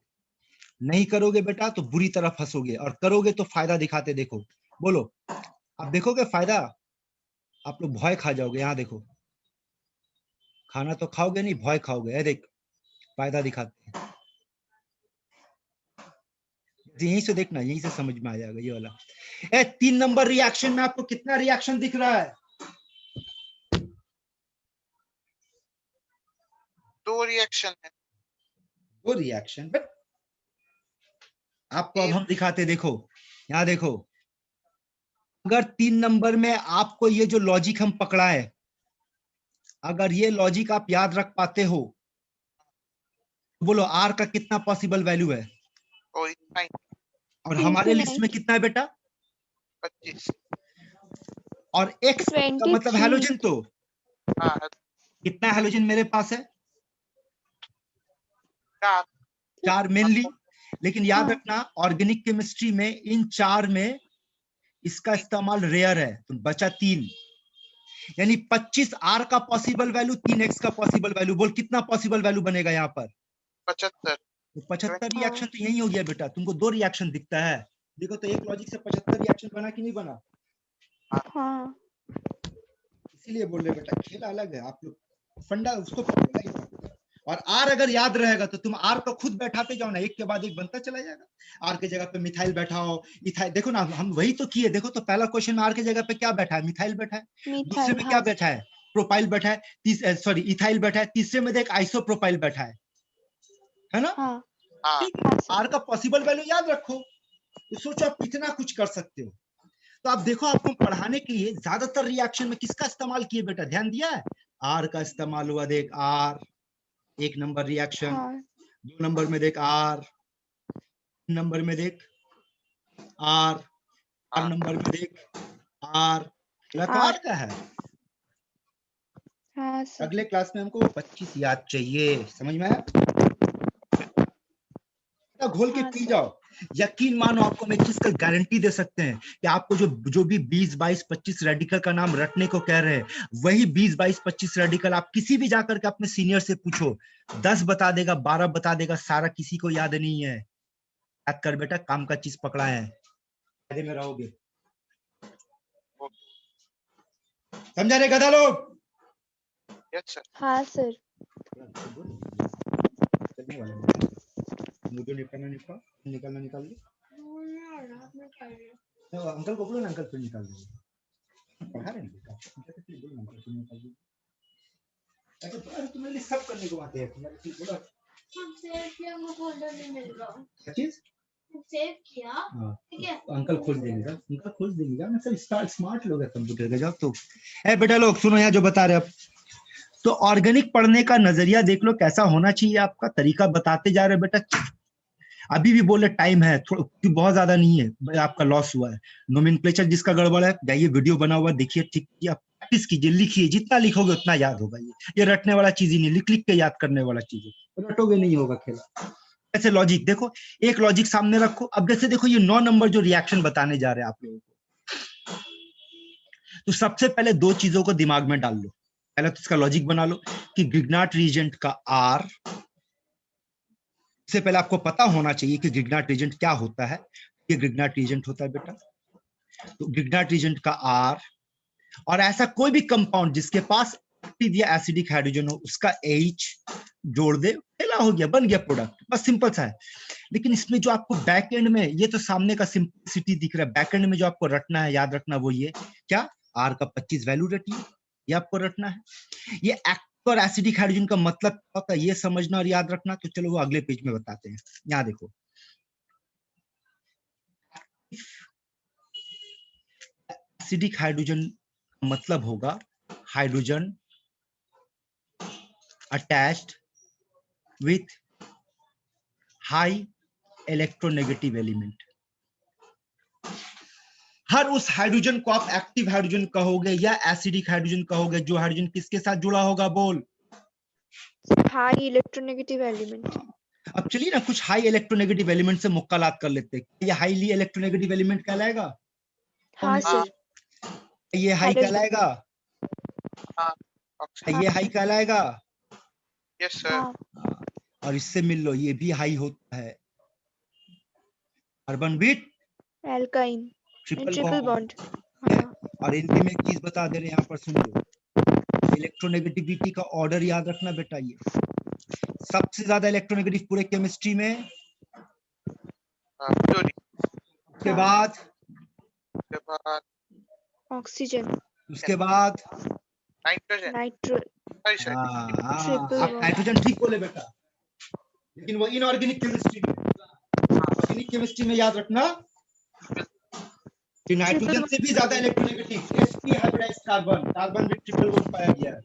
नहीं करोगे बेटा तो बुरी तरह फंसोगे, और करोगे तो फायदा दिखाते देखो। बोलो आप देखोगे फायदा, आप लोग भय खा जाओगे। यहाँ देखो, खाना तो खाओगे नहीं, भय खाओगे। है देख, फायदा दिखाते हैं, यहीं से देखना, यहीं से समझ में आ जाएगा ये वाला। 3 नंबर रिएक्शन में आपको कितना रिएक्शन दिख रहा है? 2 रिएक्शन है। 2 रिएक्शन। बट आपको अब हम दिखाते, देखो यहाँ देखो, अगर 3 नंबर में आपको ये जो लॉजिक हम पकड़ा है, अगर ये लॉजिक आप याद रख पाते हो, बोलो आर का कितना पॉसिबल वैल्यू है? और हमारे लिस्ट में कितना है बेटा? 25। और एक्स का मतलब हैलोजन, तो हाँ, कितना हैलोजन मेरे पास है? 4 मेनली। लेकिन याद रखना ऑर्गेनिक केमिस्ट्री में इन 4 में इसका इस्तेमाल रेयर है, तो बचा 3, यानी 25 आर का पॉसिबल वैल्यू, 3x का पॉसिबल वैल्यू। बोल कितना पॉसिबल वैल्यू बनेगा यहाँ पर? 75। तो 75 रिएक्शन तो यही हो गया बेटा। तुमको 2 रिएक्शन दिखता है, देखो तो एक लॉजिक से 75 रिएक्शन बना कि नहीं बना? हाँ। इसीलिए बोल रहे बेटा, खेल अलग है, आप लोग फंडा उसको पकड़ना ही पड़ता है। और आर अगर याद रहेगा तो तुम आर को खुद बैठाते जाओ ना, एक के बाद एक बनता चला जाएगा। आर के जगह पे मिथाइल बैठाओ, इथाइल, देखो ना हम वही तो किए। देखो तो पहला क्वेश्चन में आर के जगह पे क्या बैठा है? मिथाइल बैठा है। दूसरे में क्या बैठा है? प्रोपाइल बैठा है। सॉरी इथाइल बैठा है। तीसरे में देख आइसोप्रोपाइल बैठा है ना। आर का पॉसिबल वैल्यू याद रखो, तो सोचो आप कितना कुछ कर सकते हो। तो आप देखो, आपको पढ़ाने के लिए ज्यादातर रिएक्शन में किसका इस्तेमाल किए बेटा? ध्यान दिया है? आर का इस्तेमाल हुआ। देख आर 1 नंबर रिएक्शन, 2 नंबर में देख आर, 3 नंबर में देख आर, 4 नंबर में देख आर। तो आर का है। अगले क्लास में हमको 25 याद चाहिए, समझ में आया? घोल के पी जाओ। यकीन मानो, आपको मैं एक चीज का गारंटी दे सकते हैं कि आपको जो भी 20, 22, 25 रेडिकल का नाम रटने को कह रहे हैं, वही 20, 22, 25 रेडिकल आप किसी भी जाकर के अपने सीनियर से पूछो, 10 बता देगा, 12 बता देगा, सारा किसी को याद नहीं है। याद कर बेटा, काम का चीज पकड़ा है, फायदे में रहोगे। समझा रे गधा लोग? हाँ सर। मुझे निकलना निकाल दे। अंकल को बोलो ना, अंकल फिर निकाल देंगे। पढ़ा रहे हैं बेटा, अंकल फिर निकाल दे। अरे तुम्हारे लिए सब करने को आते हैं, तुम्हारे लिए बोला सेव किया, वो फोल्डर नहीं मिल रहा। क्या चीज? सेव किया, ठीक है, अंकल खोल देंगे, अंकल खोल देंगे ना। सब स्मार्ट लोग है कंप्यूटर के। जाओ तो ए बेटा लोग सुनो, यहाँ जो बता रहे अब, तो ऑर्गेनिक पढ़ने का नजरिया देख लो कैसा होना चाहिए आपका। तरीका बताते जा रहे बेटा, अभी भी बोले टाइम है, बहुत ज्यादा नहीं है, आपका लॉस हुआ है। नोमेनक्लेचर जिसका गड़बड़ है, जाइए वीडियो बना हुआ देखिए, ठीक किया, प्रैक्टिस कीजिए, लिखिए, जितना लिखोगे उतना याद होगा। ये रटने वाला चीज ही नहीं, लिख लिख के याद करने वाला चीज है, रटोगे नहीं होगा खेला। ऐसे लॉजिक देखो, एक लॉजिक सामने रखो। अब जैसे देखो ये 9 नंबर जो रिएक्शन बताने जा रहे हैं आप लोगों को, तो सबसे पहले 2 चीजों को दिमाग में डाल लो। पहले तो इसका लॉजिक बना लो कि ग्रिग्नार्ड रीजेंट का आर, से पहले आपको पता होना चाहिए कि ग्रिग्नार्ड रीजेंट क्या होता है। ये ग्रिग्नार्ड रीजेंट होता है बेटा, तो ग्रिग्नार्ड रीजेंट का आर, और ऐसा कोई भी कंपाउंड जिसके पास एक्टिव या एसिडिक हाइड्रोजन हो, उसका H जोड़ दे, खेला हो गया, बन गया प्रोडक्ट, बस सिंपल सा है। लेकिन इसमें जो आपको बैक एंड में, ये तो सामने का सिंपलिसिटी दिख रहा है, बैक एंड में जो आपको रटना है, याद रखना, वो ये क्या, आर का 25 वैल्यू रटिए, ये आपको रटना है। ये एक्टिव और एसिडिक हाइड्रोजन का मतलब क्या होता है, ये समझना और याद रखना। तो चलो वो अगले पेज में बताते हैं। यहाँ देखो, एसिडिक हाइड्रोजन मतलब होगा hydrogen attached with high electronegative element. हर उस हाइड्रोजन को आप एक्टिव हाइड्रोजन कहोगे या एसिडिक हाइड्रोजन कहोगे जो हाइड्रोजन किसके साथ जुड़ा होगा, बोल। High electronegative element. अब चलिए ना कुछ हाई इलेक्ट्रोनेगेटिव एलिमेंट से मुक्कालात कर लेते हैं। ये हाईली इलेक्ट्रोनेगेटिव एलिमेंट कहलाएगा? हाँ सर। ये हाई हाइड्रोजन। कहलाएगा? हाँ ऑक्सीजन। ये हाई कहलाएगा? Yes sir. हाँ और इससे मिल लो, ये भी हाई होता है। Carbon with alkyne triple triple bond. Bond. और इनके में एक चीज बता दे रहे हैं, यहाँ पर सुन लो, इलेक्ट्रोनेगेटिविटी का ऑर्डर याद रखना बेटा। ये सबसे ज्यादा इलेक्ट्रोनेगेटिव पूरे केमिस्ट्री में, उसके बाद ऑक्सीजन, उसके बाद नाइट्रोजन। नाइट्रो आप नाइट्रोजन ठीक बोले बेटा, लेकिन वो इनऑर्गेनिक केमिस्ट्री में, ऑर्गेनिक केमिस्ट्री में याद रखना कि नाइट्रोजन से भी ज्यादा electronegative sp hybridised carbon, carbon with triple bond पाया गया है।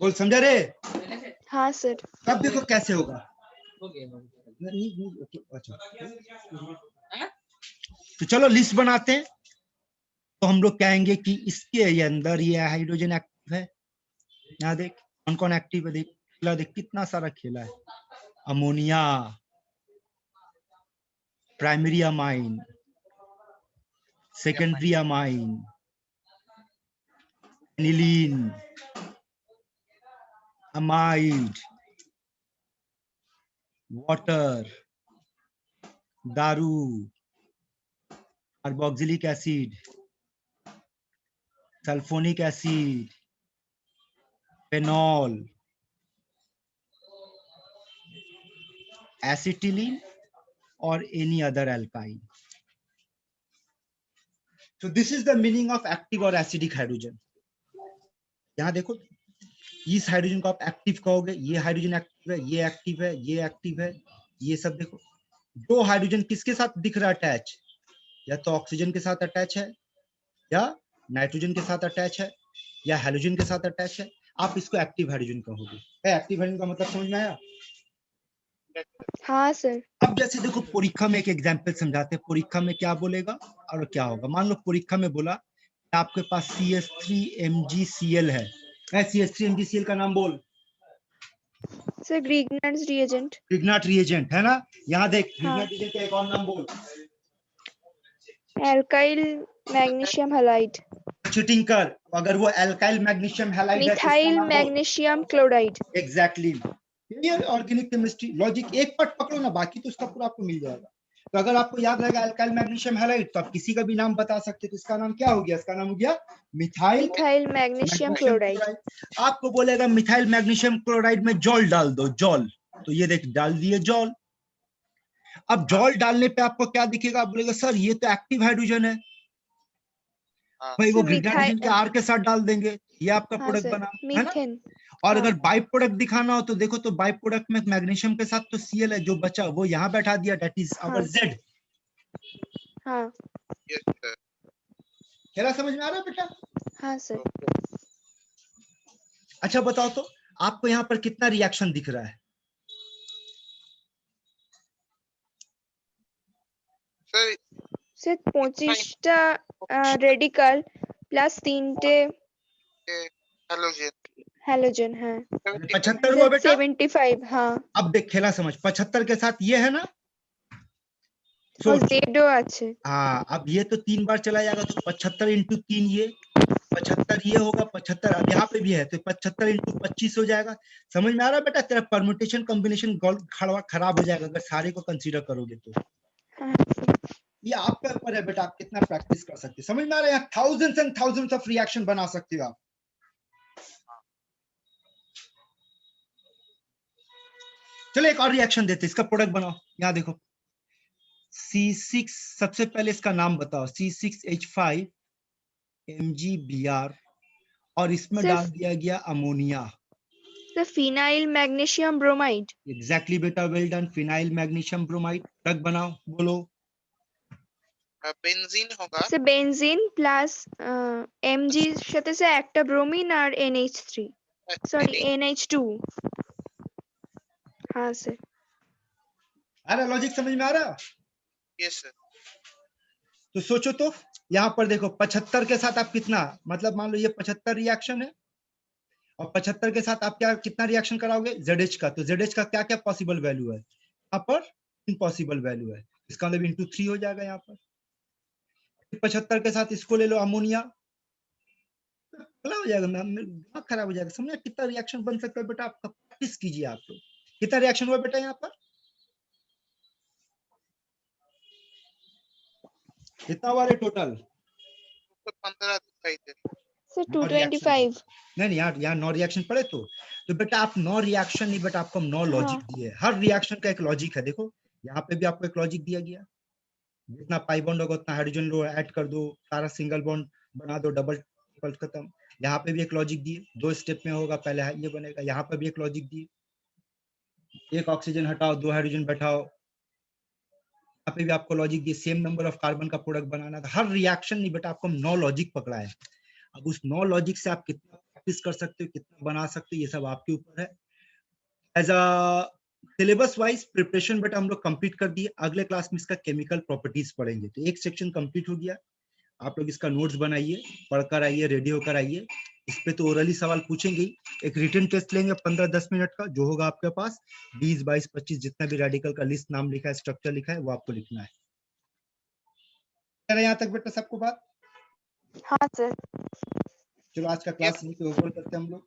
बोल समझा रे? हाँ सर। अब देखो कैसे होगा। अच्छा तो चलो लिस्ट बनाते हैं। तो हम लोग कहेंगे कि इसके अंदर ये हाइड्रोजन एक्टिव है। यहाँ देख कौन कौन एक्टिव है, देख खेला, देख कितना सारा खेला है। Ammonia, primary amine, secondary amine, aniline, amide, water, दारू, carboxylic acid, sulphonic acid, phenol, acetylene और any other alkyne. So this is the meaning of active और एसिडिक हाइड्रोजन। यहाँ देखो, इस हाइड्रोजन को आप एक्टिव कहोगे, ये हाइड्रोजन एक्टिव है, ये एक्टिव है, ये एक्टिव है, ये सब देखो। दो हाइड्रोजन किसके साथ दिख रहा है अटैच? या तो ऑक्सीजन के साथ अटैच है, या नाइट्रोजन के साथ अटैच है, या हेलोजन के साथ अटैच है। आप इसको एक्टिव हाइड्रोजन कहोगे। एक्टिव हाइड्रोजन का मतलब समझ में आया? हाँ सर। अब जैसे देखो परीक्षा में एक एग्जांपल समझाते हैं, परीक्षा में क्या बोलेगा और क्या होगा। मान लो परीक्षा में बोला आपके पास CH3MgCl है। CH3MgCl का नाम बोल। Sir Grignard reagent. Grignard reagent है ना। यहाँ देख हाँ। ग्रीगनार्ड रिएजेंट का एक और नाम बोल। Alkyl magnesium halide. चीटिंग कर, अगर वो एल्काइल मैग्नीशियम हैलाइड है मिथाइल मैग्नीशियम क्लोराइड। एग्जैक्टली। ये ऑर्गेनिक केमिस्ट्री लॉजिक एक पार्ट पकड़ो ना, बाकी तो उसका पूरा आपको मिल जाएगा। तो अगर आपको याद रहेगा एल्काइल मैग्नीशियम हैलाइड, तो आप किसी का भी नाम बता सकते। तो इसका नाम क्या हो गया? इसका नाम हो गया मिथाइल मैग्नीशियम क्लोराइड। आपको बोलेगा मिथाइल मैग्नीशियम क्लोराइड में जॉल डाल दो, जॉल। तो ये देख डाल दिए जॉल। अब जॉल डालने पे आपको क्या दिखेगा? आप बोलेगा सर ये तो एक्टिव हाइड्रोजन है। भाई वो ग्रीगनार्ड के आर के साथ डाल देंगे, ये आपका प्रोडक्ट बना, है ना। और अगर बाई प्रोडक्ट दिखाना हो तो देखो, तो बाई प्रोडक्ट में मैग्नीशियम के साथ तो Cl है, जो बचा वो यहाँ बैठा दिया, दैट इज आवर Z। हाँ खेला समझ में आ रहा है बेटा? हाँ सर। अच्छा बताओ तो आपको यहाँ पर कितना रिएक्शन दिख रहा है? सर 25টা रेडिकल प्लस 3টে हैलोजन है। 75 हुआ बेटा? 75। हाँ। अब देख खेला समझ, 75 के साथ ये है ना, जेडो আছে। हाँ अब ये तो 3 बार चला जाएगा, तो 75 × 3 ये 75 ये होगा, 75 अब यहाँ पे भी है, तो 75 × 25 हो जाएगा। समझ में आ रहा है बेटा? तेरा परम्यूटेशन कॉम्बिनेशन खराब हो जाएगा अगर सारे को कंसीडर करोगे तो। ये आपके ऊपर है बेटा, आप कितना प्रैक्टिस कर सकते हैं। समझ में आ रहा है? यहाँ thousands and thousands of reaction बना सकते हो आप। चलो एक और रिएक्शन देते, इसका प्रोडक्ट बनाओ। यहाँ देखो C6, सबसे पहले इसका नाम बताओ, C6H5MgBr, और इसमें डाल दिया गया ammonia. The phenyl magnesium bromide. Exactly बेटा, well done. Phenyl magnesium bromide drug बनाओ, बोलो। बेंजीन होगा। So benzene plus Mg সাথে সে একটা ব্রোমিন আর NH3 সরি NH2। हाँ सर। आ रहा लॉजिक समझ में आ रहा? Yes sir. तो सोचो तो, यहाँ पर देखो 75 के साथ आप कितना, मतलब मान लो ये 75 रिएक्शन है और 75 के साथ आप क्या कितना रिएक्शन कराओगे ZH का, तो ZH का क्या क्या पॉसिबल वैल्यू है यहाँ पर, इम्पॉसिबल वैल्यू है, इसका मतलब इंटू 3 हो जाएगा यहाँ पर। 75 के साथ इसको ले लो अमोनिया, हो जाएगा मैम, दिमाग खराब हो जाएगा। समझे कितना रिएक्शन बन सकता है बेटा, आपका प्रैक्टिस कीजिए आप लोग। कितना रिएक्शन हुआ बेटा यहाँ पर, कितना हुआ रे टोटल? 15 दिखाई दे। सर 225। नहीं यहाँ 9 रिएक्शन पड़े तो बेटा आप 9 रिएक्शन नहीं बेटा, आपको 9 लॉजिक दिए। हर रिएक्शन का एक लॉजिक है। देखो यहाँ पे भी आपको एक लॉजिक दिया गया, जितना पाई बॉन्ड होगा उतना हाइड्रोजन लो ऐड कर दो, सारा सिंगल बॉन्ड बना दो, डबल खत्म। यहाँ पे भी एक लॉजिक दिए, 2 स्टेप में होगा, पहले ये बनेगा। यहाँ पे भी एक लॉजिक दिए, एक ऑक्सीजन हटाओ 2 हाइड्रोजन बैठाओ। यहाँ पे भी आपको लॉजिक दिए, सेम नंबर ऑफ कार्बन का प्रोडक्ट बनाना था। हर रिएक्शन नहीं बेटा, आपको 9 लॉजिक पकड़ा है। अब उस 9 लॉजिक से आप कितना प्रैक्टिस कर सकते हो, कितना बना सकते हो, ये सब आपके ऊपर है। As uh syllabus wise preparation बेटा हम लोग कंप्लीट कर दिए। अगले क्लास में इसका केमिकल प्रॉपर्टीज पढ़ेंगे। तो एक सेक्शन कंप्लीट हो गया। आप लोग इसका नोट्स बनाइए, पढ़कर आइए, रेडी होकर आइए। इस पे तो ओरली सवाल पूछेंगे ही। एक रिटन टेस्ट लेंगे 15-10 मिनट का, जो होगा आपके पास 20, 22, 25 जितना भी रेडिकल का लिस्ट नाम लिखा है, स्ट्रक्चर लिखा है, वो आपको लिखना है। यहाँ तक बेटा सबको बात? हाँ सर। चलो आज का क्लास यहीं पे ओवर करते हैं हम लोग।